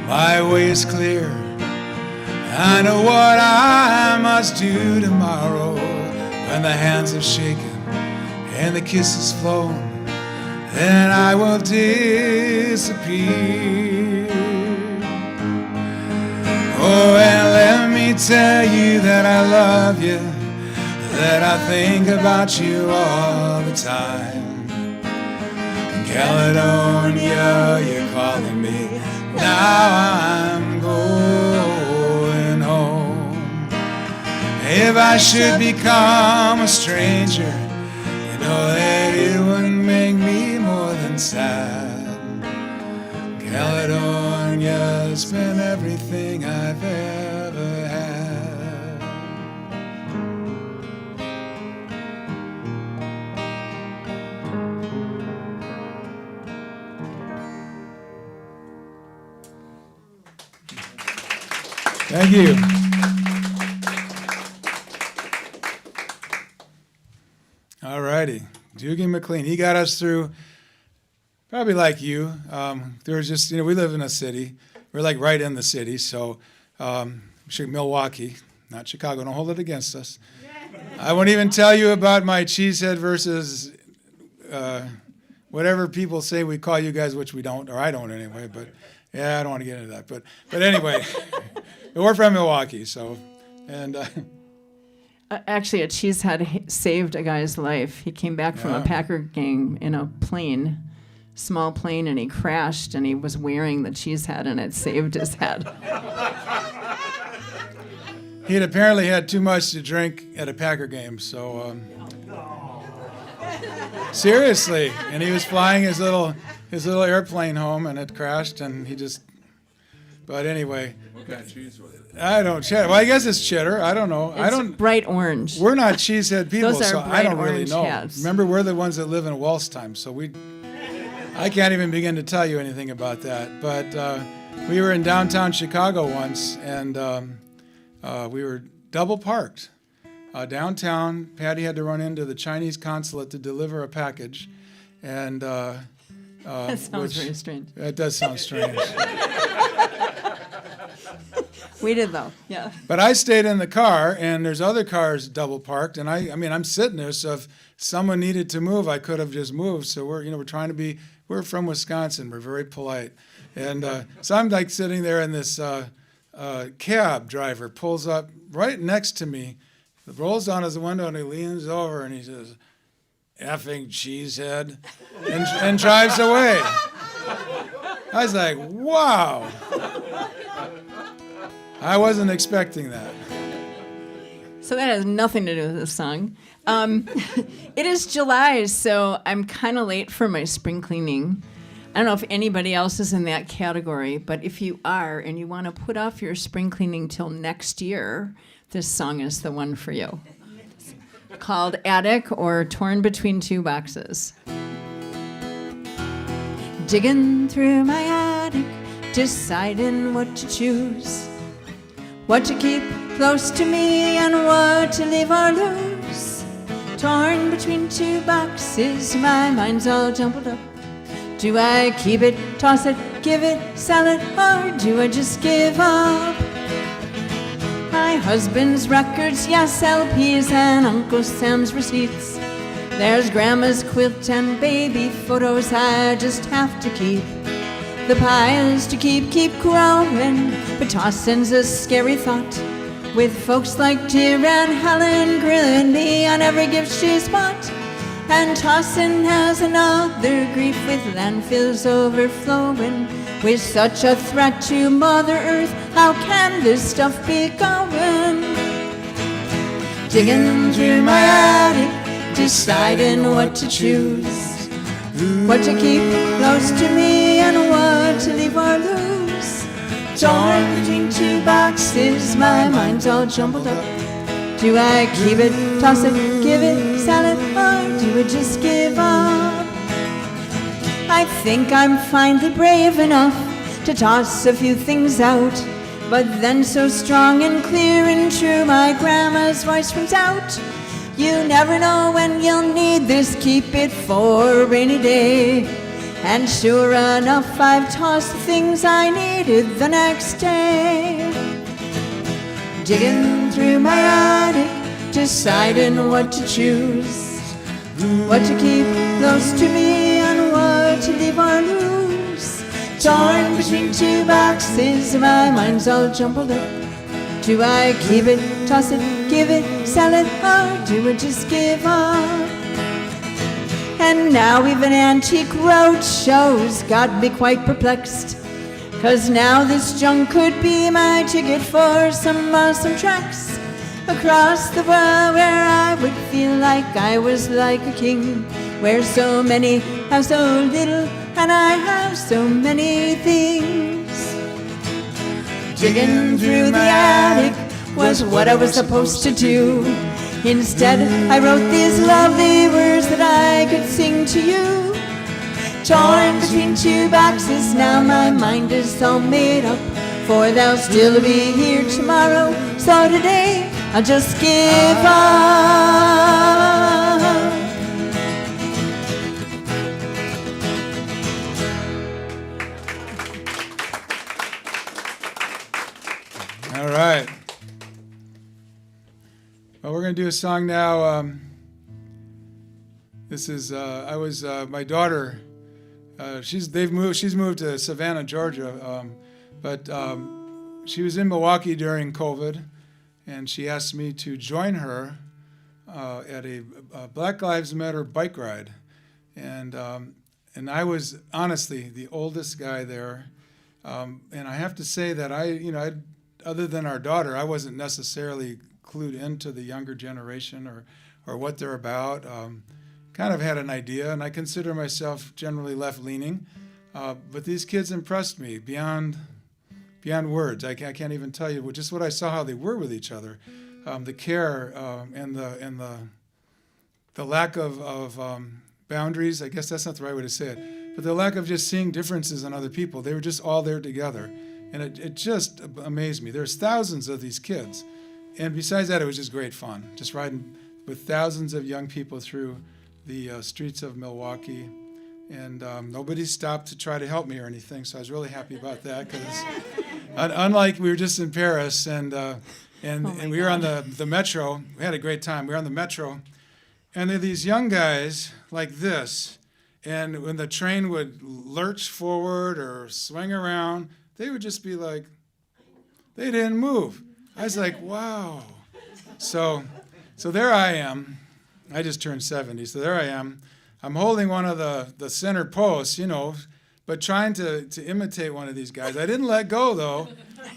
my way is clear. I know what I must do tomorrow when the hands have shaken and the kisses flown, then I will disappear. Oh, and let me tell you that I love you, that I think about you all the time. Caledonia, you're calling me, now I'm going home. If I should become a stranger, know that it wouldn't make me more than sad. Caledonia's been everything I've ever had. Thank you. All righty, Doogie McLean. He got us through, probably like you. There was just, we live in a city. We're like right in the city, so Milwaukee, not Chicago. Don't hold it against us. I won't even tell you about my cheesehead versus whatever people say we call you guys, which we don't, or I don't anyway. But yeah, I don't want to get into that. But anyway, but we're from Milwaukee, so and. Actually, a cheesehead saved a guy's life. He came back from a Packer game in a plane, small plane, and he crashed, and he was wearing the cheesehead, and it saved his head. He had apparently had too much to drink at a Packer game, so seriously. And he was flying his little airplane home, and it crashed, and he just. But anyway. What kind of cheese was it? I don't cheddar. Well, I guess it's cheddar. I don't know. It's bright orange. We're not cheesehead people, Those are so I don't bright really orange know. hats. Remember, we're the ones that live in Waltz time, so I can't even begin to tell you anything about that. But we were in downtown Chicago once, and we were double parked downtown. Patty had to run into the Chinese consulate to deliver a package, and That sounds very strange. It does sound strange. We did, though. Yeah. But I stayed in the car, and there's other cars double parked, and I mean, I'm sitting there, so if someone needed to move, I could have just moved. So we're trying to be, we're from Wisconsin, we're very polite. And so I'm like sitting there, and this cab driver pulls up right next to me, rolls down his window, and he leans over, and he says, "Effing cheesehead," and drives away. I was like, wow. I wasn't expecting that. So that has nothing to do with this song. It is July, so I'm kind of late for my spring cleaning. I don't know if anybody else is in that category, but if you are and you want to put off your spring cleaning till next year, this song is the one for you. Called Attic or Torn Between Two Boxes. Digging through my attic, deciding what to choose. What to keep close to me and what to leave or lose. Torn between two boxes, my mind's all jumbled up. Do I keep it, toss it, give it, sell it, or do I just give up? My husband's records, yes, LPs, and Uncle Sam's receipts. There's Grandma's quilt and baby photos I just have to keep. The piles to keep growing, but tossing's a scary thought. With folks like dear Aunt Helen grilling me on every gift she's bought. And tossing has another grief with landfills overflowing. With such a threat to Mother Earth, how can this stuff be going? Digging through my attic, deciding what to choose. What to keep close to me and what to leave or lose. Torn between two boxes, my mind's all jumbled up. Do I keep it, toss it, give it, sell it, or do I just give up? I think I'm finally brave enough to toss a few things out. But then so strong and clear and true, my grandma's voice rings out. You never know when you'll need this, keep it for a rainy day. And sure enough, I've tossed the things I needed the next day. Digging through my attic, deciding what to choose. What to keep close to me and what to leave or lose. Torn between two boxes, my mind's all jumbled up. Do I keep it, toss it, give it, sell it, or do I just give up? And now even antique road shows got me quite perplexed. 'Cause now this junk could be my ticket for some awesome tracks across the world, where I would feel like I was like a king, where so many have so little and I have so many things. Digging through the attic was what I was supposed to do. Instead, I wrote these lovely words that I could sing to you. Torn between two boxes, now my mind is all made up. For they'll still be here tomorrow, so today I'll just give up. All right. Well, we're going to do a song now. This is my daughter. She's moved to Savannah, Georgia, but she was in Milwaukee during COVID, and she asked me to join her at a Black Lives Matter bike ride, and I was honestly the oldest guy there, and I have to say that I other than our daughter, I wasn't necessarily clued into the younger generation or what they're about. Kind of had an idea, and I consider myself generally left-leaning, but these kids impressed me beyond words. I can't even tell you just what I saw, how they were with each other, the care and the lack of boundaries. I guess that's not the right way to say it, but the lack of just seeing differences in other people. They were just all there together, and it just amazed me. There's thousands of these kids, and besides that, it was just great fun, just riding with thousands of young people through the streets of Milwaukee, and nobody stopped to try to help me or anything, so I was really happy about that, because unlike we were just in Paris, and we were on the metro. We had a great time. We were on the metro, and there are these young guys like this, and when the train would lurch forward or swing around, they would just be like, they didn't move. I was like, wow. So there I am. I just turned 70, so there I am. I'm holding one of the center posts, but trying to imitate one of these guys. I didn't let go, though,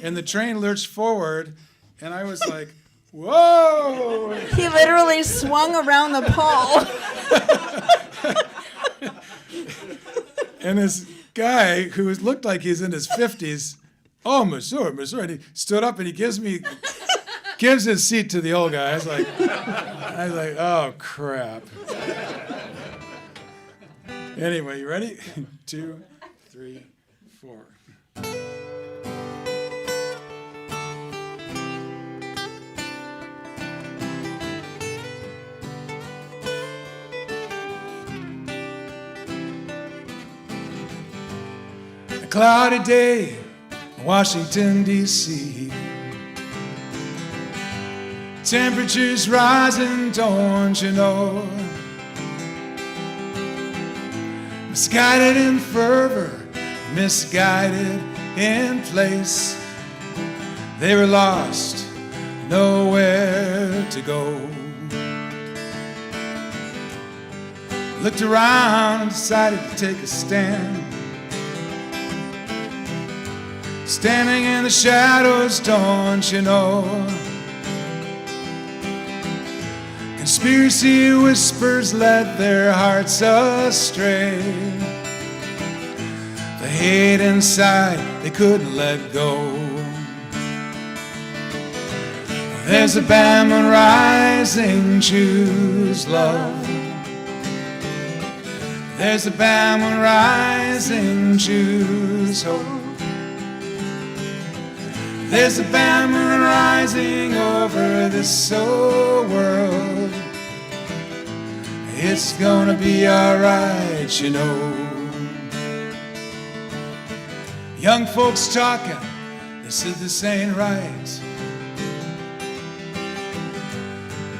and the train lurched forward, and I was like, whoa! He literally swung around the pole. And this guy who looked like he's in his 50s, oh, monsieur, and he stood up and he gives his seat to the old guy. I was like, oh, crap. Anyway, you ready? 2, 3, 4. A cloudy day, Washington, D.C. temperature's rising, don't you know? Misguided in fervor, misguided in place. They were lost, nowhere to go. Looked around and decided to take a stand. Standing in the shadows, don't you know? Conspiracy whispers led their hearts astray. The hate inside they couldn't let go. There's a Bama rising, choose love. There's a Bama rising, choose hope. There's a Bama rising over this old world. It's gonna be alright, you know. Young folks talking, they said this ain't right.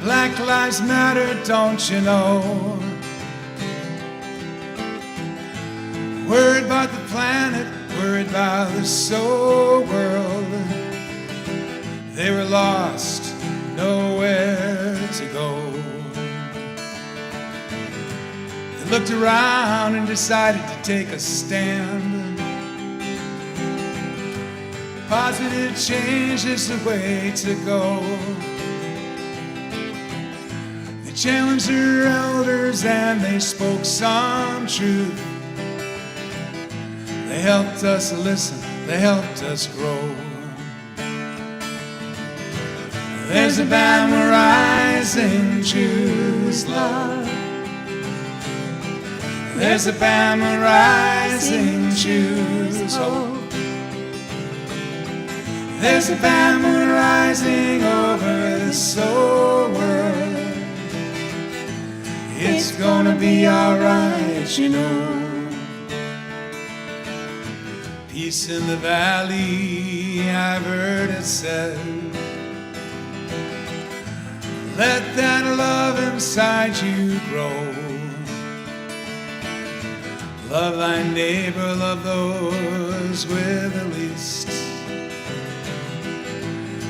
Black lives matter, don't you know? Worried about the planet, worried about this old world. They were lost, nowhere to go. They looked around and decided to take a stand. Positive change is the way to go. They challenged their elders and they spoke some truth. They helped us listen, they helped us grow. There's a Bama rising, choose love. There's a Bama rising, choose hope. There's a Bama rising over this old world. It's gonna be alright, you know. Peace in the valley, I've heard it said. Let that love inside you grow. Love thy neighbor, love those with the least.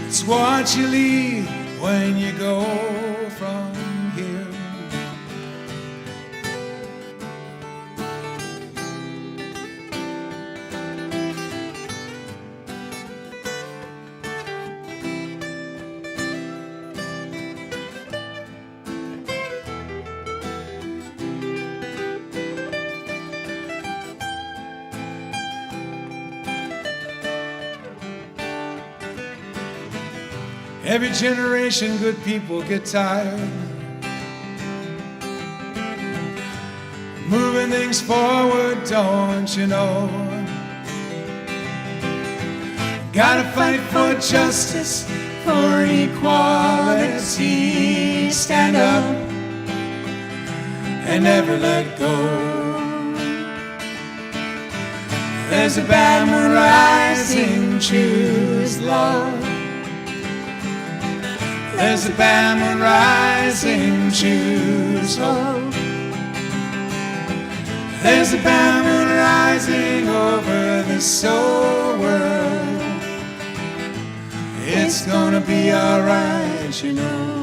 It's what you leave when you go from here. Every generation, good people get tired. Moving things forward, don't you know? Gotta fight for justice, for equality. Stand up and never let go. There's a Bama rising, choose love. There's a Bama rising, choose hope. There's a Bama rising over this old world. It's gonna be alright, you know.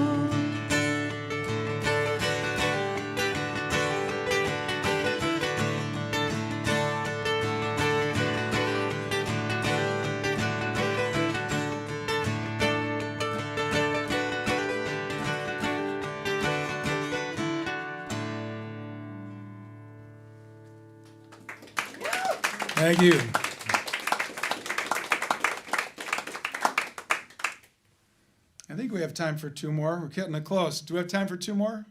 Thank you. I think we have time for two more. We're getting it close. Do we have time for two more?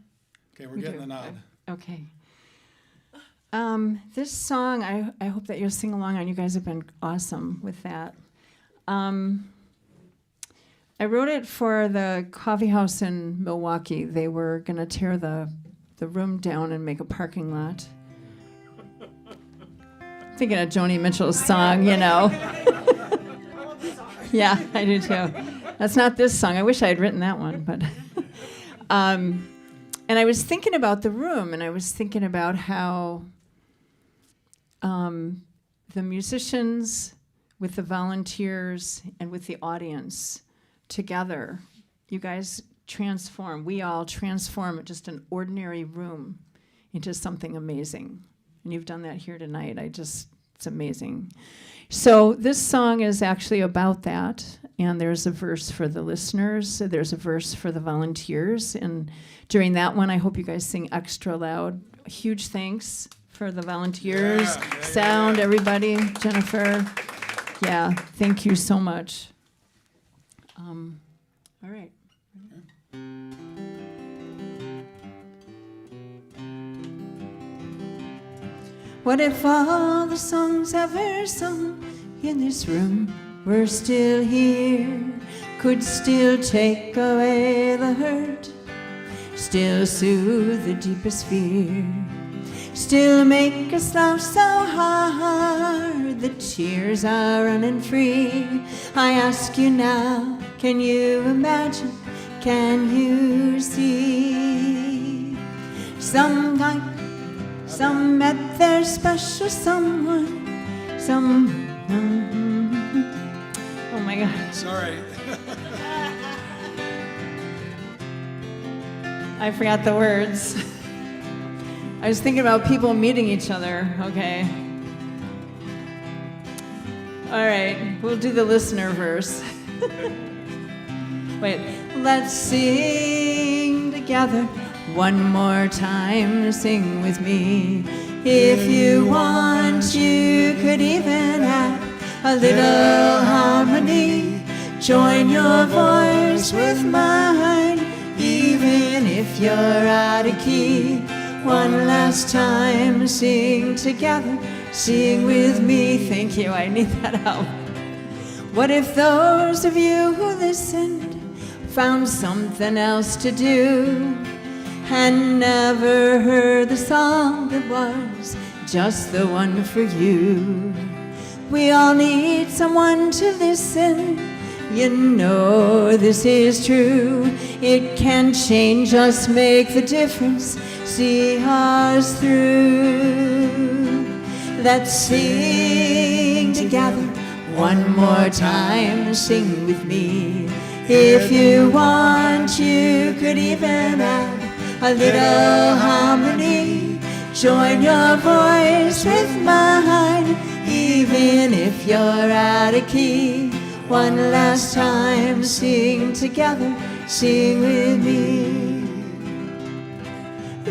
Okay, we're getting a nod. Okay. This song, I hope that you'll sing along on. You guys have been awesome with that. I wrote it for the coffee house in Milwaukee. They were going to tear the room down and make a parking lot. Thinking of Joni Mitchell's song, you know. Yeah, I do too. That's not this song. I wish I had written that one, but. And I was thinking about the room, and I was thinking about how the musicians with the volunteers and with the audience together, you guys transform. We all transform just an ordinary room into something amazing. And you've done that here tonight. It's amazing. So this song is actually about that. And there's a verse for the listeners. There's a verse for the volunteers. And during that one, I hope you guys sing extra loud. Huge thanks for the volunteers, sound, everybody, Jennifer. Yeah, thank you so much. All right. What if all the songs ever sung in this room were still here, could still take away the hurt, still soothe the deepest fear, still make us laugh so hard the tears are running free? I ask you now, can you imagine, can you see? Sometime, some met their special someone, oh my God. Sorry. I forgot the words. I was thinking about people meeting each other. Okay. All right, we'll do the listener verse. Wait, let's sing together one more time. Sing with me. If you want, you could even add a little harmony. Join your voice with mine, even if you're out of key. One last time, sing together, sing with me. Thank you, I need that help. What if those of you who listened found something else to do and never heard the song that was just the one for you? We all need someone to listen. You know this is true. It can change us, make the difference, see us through. Let's sing together one more time. Sing with me. If you want, you could even add a little harmony. Join your voice with mine, even if you're out of key. One last time, sing together, sing with me.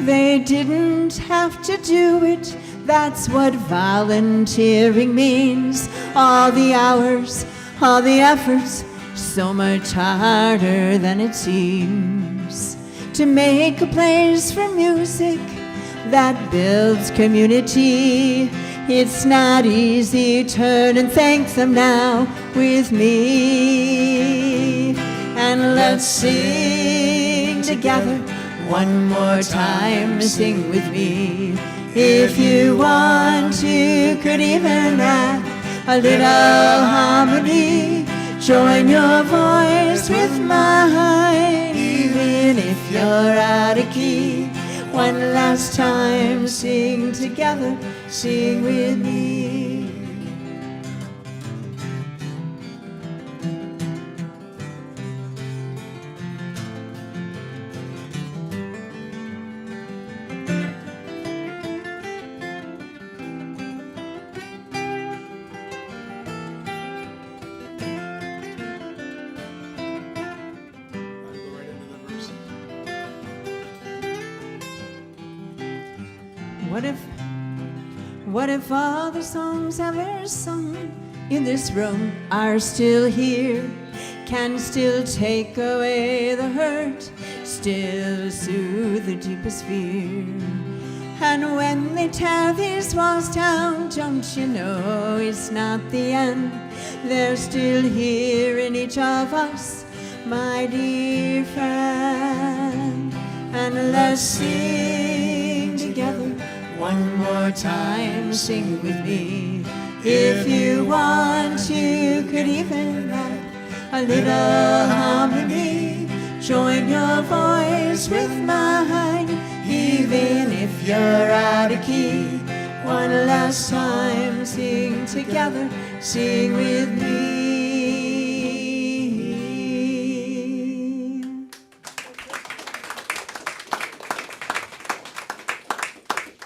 They didn't have to do it, that's what volunteering means. All the hours, all the efforts, so much harder than it seems. To make a place for music that builds community, it's not easy. Turn and thank them now with me. And let's sing together one more time. Sing with me. If you want, you could even add a little harmony. Join your voice with mine, even if you're out of key. One last time, sing together, sing with me. What if all the songs ever sung in this room are still here, can still take away the hurt, still soothe the deepest fear? And when they tear these walls down, don't you know it's not the end? They're still here in each of us, my dear friend. And let's sing together one more time. Sing with me. If you want, you could even add a little harmony. Join your voice with mine, even if you're out of key. One last time, sing together, sing with me.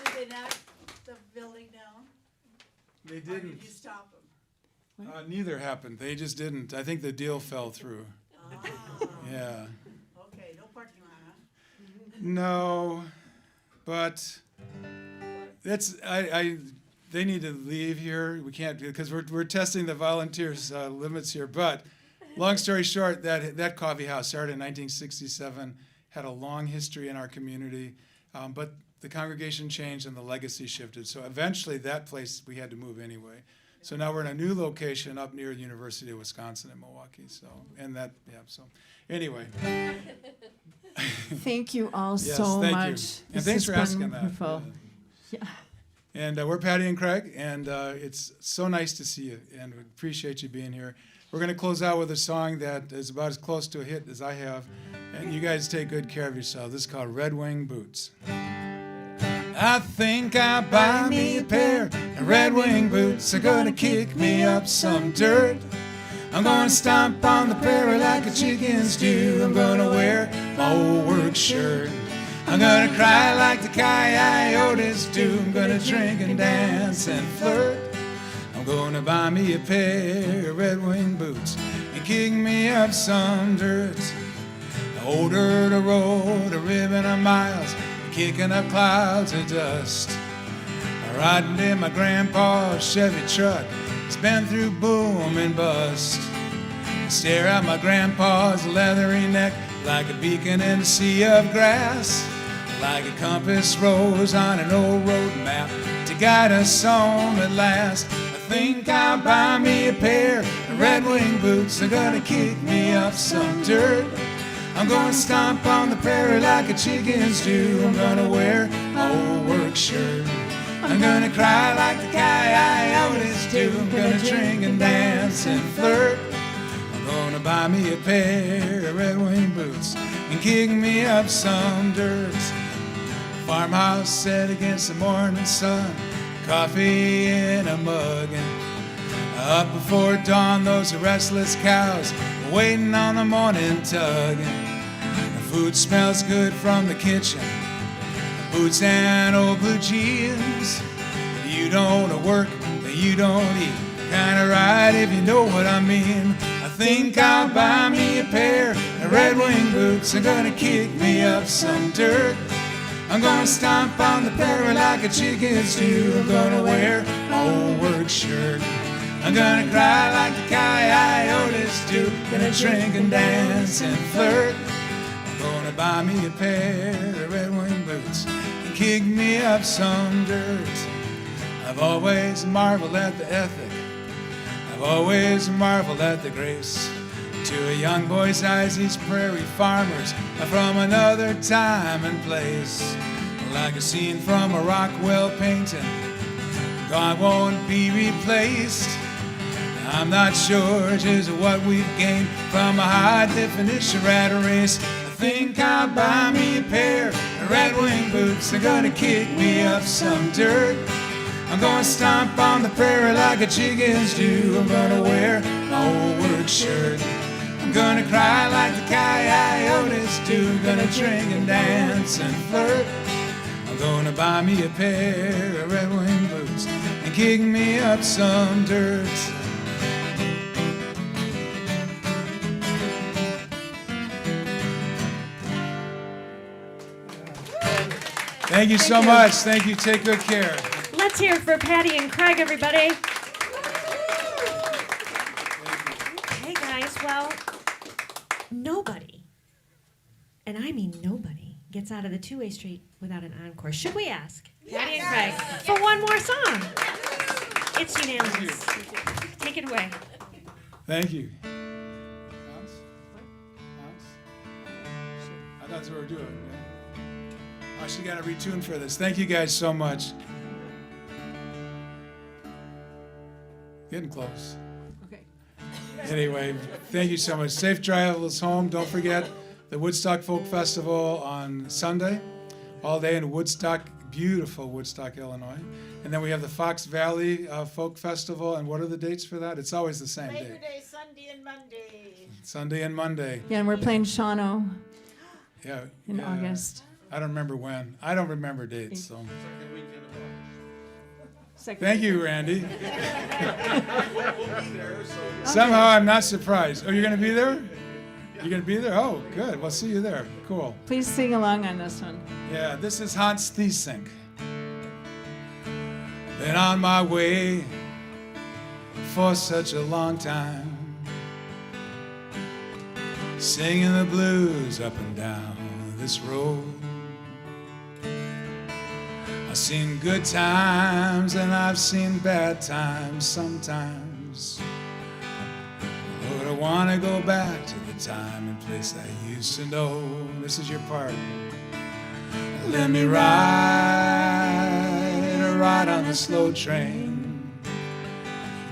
Did they knock the building down? They Or didn't. did you stop them? Neither happened. They just didn't. I think the deal fell through. Yeah. Okay, no parking lot, huh? No, but that's they need to leave here. We can't because we're testing the volunteers' limits here. But long story short, that coffee house started in 1967, had a long history in our community, but the congregation changed and the legacy shifted. So eventually, that place we had to move anyway. So now we're in a new location up near the University of Wisconsin in Milwaukee. So So anyway. Thank you all Yes, so thank much. you. This And thanks has for been asking that. wonderful. Yeah. Yeah. And we're Patty and Craig, and it's so nice to see you, and we appreciate you being here. We're going to close out with a song that is about as close to a hit as I have, and you guys take good care of yourselves. This is called Red Wing Boots. I think I'll buy me a pair of red wing boots. They're gonna kick me up some dirt. I'm gonna stomp on the prairie like the chickens do. I'm gonna wear my old work shirt. I'm gonna cry like the coyotes do. I'm gonna drink and dance and flirt. I'm gonna buy me a pair of red wing boots and kick me up some dirt. The older the road, a ribbon of miles, kicking up clouds of dust. Riding in my grandpa's Chevy truck, it's been through boom and bust. I stare at my grandpa's leathery neck like a beacon in a sea of grass, like a compass rose on an old road map to guide us home at last. I think I'll buy me a pair of red wing boots. They're gonna kick me up some dirt. I'm gonna stomp on the prairie like the chickens do. I'm gonna wear my old work shirt. I'm gonna cry like the coyotes do. I'm gonna drink and dance and flirt. I'm gonna buy me a pair of red wing boots and kick me up some dirt. Farmhouse set against the morning sun, coffee in a mug, and up before dawn those restless cows waiting on the morning tug. The food smells good from the kitchen, boots and old blue jeans. You don't work, you don't eat, kinda right if you know what I mean. I think I'll buy me a pair of red wing boots. They're gonna kick me up some dirt. I'm gonna stomp on the prairie like the chickens do. I'm gonna wear my old work shirt. I'm gonna cry like the coyotes do. Gonna drink and dance and flirt. I'm gonna buy me a pair of red wing boots and kick me up some dirt. I've always marveled at the ethic. I've always marveled at the grace. To a young boy's eyes, these prairie farmers are from another time and place. Like a scene from a Rockwell painting, God won't be replaced. I'm not sure just what we've gained from a high definition rat race. I think I'll buy me a pair of red wing boots. They're gonna kick me up some dirt. I'm gonna stomp on the prairie like the chickens do. I'm gonna wear my old work shirt. I'm gonna cry like the coyotes do. Gonna drink and dance and flirt. I'm gonna buy me a pair of red wing boots and kick me up some dirt. Thank you so much. Thank you. Take good care. Let's hear it for Patty and Craig, everybody. Okay, guys, well, nobody, and I mean nobody, gets out of the two-way street without an encore. Should we ask Patty and Craig for one more song? It's unanimous. Take it away. Thank you. Hans? I thought that's what we were doing. Yeah. Oh, she got to retune for this. Thank you guys so much. Getting close. Okay. Anyway, thank you so much. Safe travels home. Don't forget the Woodstock Folk Festival on Sunday, all day in Woodstock, beautiful Woodstock, Illinois. And then we have the Fox Valley Folk Festival. And what are the dates for that? It's always the same Labor date. Day, Sunday and Monday. Sunday and Monday. Yeah, and we're playing Shawano Yeah. in yeah. August. I don't remember when. I don't remember dates. So. Second Thank weekend. you, Randy. Somehow I'm not surprised. Oh, you're going to be there? You're going to be there? Oh, good. We'll see you there. Cool. Please sing along on this one. Yeah, this is Hans Thiesink. Been on my way for such a long time, singing the blues up and down this road. I've seen good times and I've seen bad times sometimes. Lord, I want to go back to the time and place I used to know. This is your part. Let me ride on the slow train.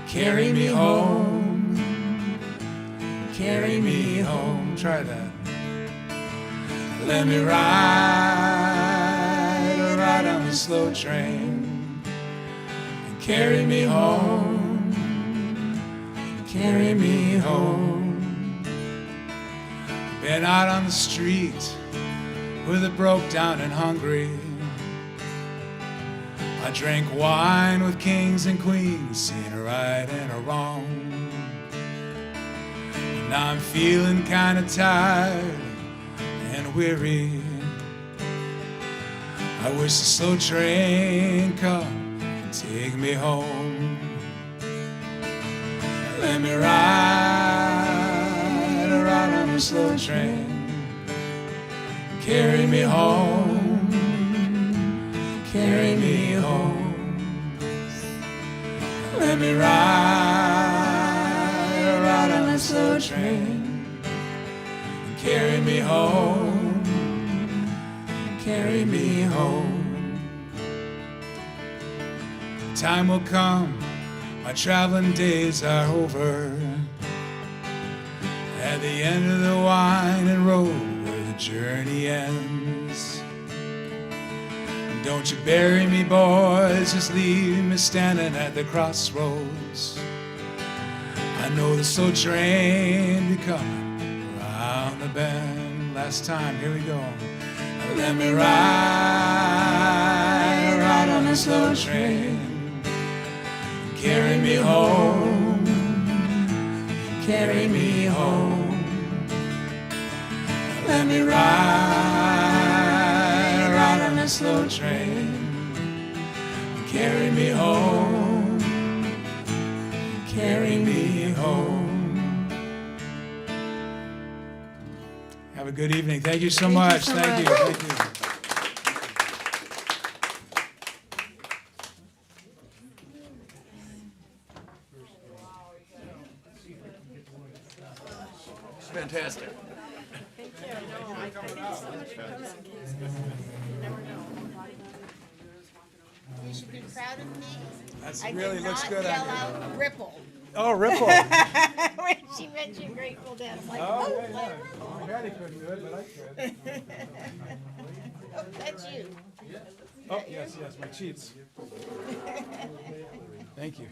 Carry me home. Carry me home. Try that. Let me ride on the slow train and carry me home, carry me home. Been out on the street with it broke down and hungry. I drank wine with kings and queens, seen a right and a wrong. And now I'm feeling kinda tired and weary. I wish the slow train come and take me home. Let me ride on the slow train. Carry me home, carry me home. Let me ride on the slow train. Carry me home, carry me home. Time will come, my traveling days are over. At the end of the winding road where the journey ends. Don't you bury me, boys, just leave me standing at the crossroads. I know the slow train be coming around the bend. Last time, here we go. Let me ride on the slow train. Carry me home, carry me home. Let me ride on the slow train. Carry me home, carry me home. Have a good evening. Thank you so Thank you much. so Thank you. much. Thank you. Fantastic. You should be proud of me. That I really did looks not good yell on you. out Ripple Oh, Ripple. when she mentioned Grateful Dead. I'm like, Oh, oh, yeah, yeah. Patty couldn't do it, but I could. oh, that's you. Oh, yes, yes, my cheats. Thank you.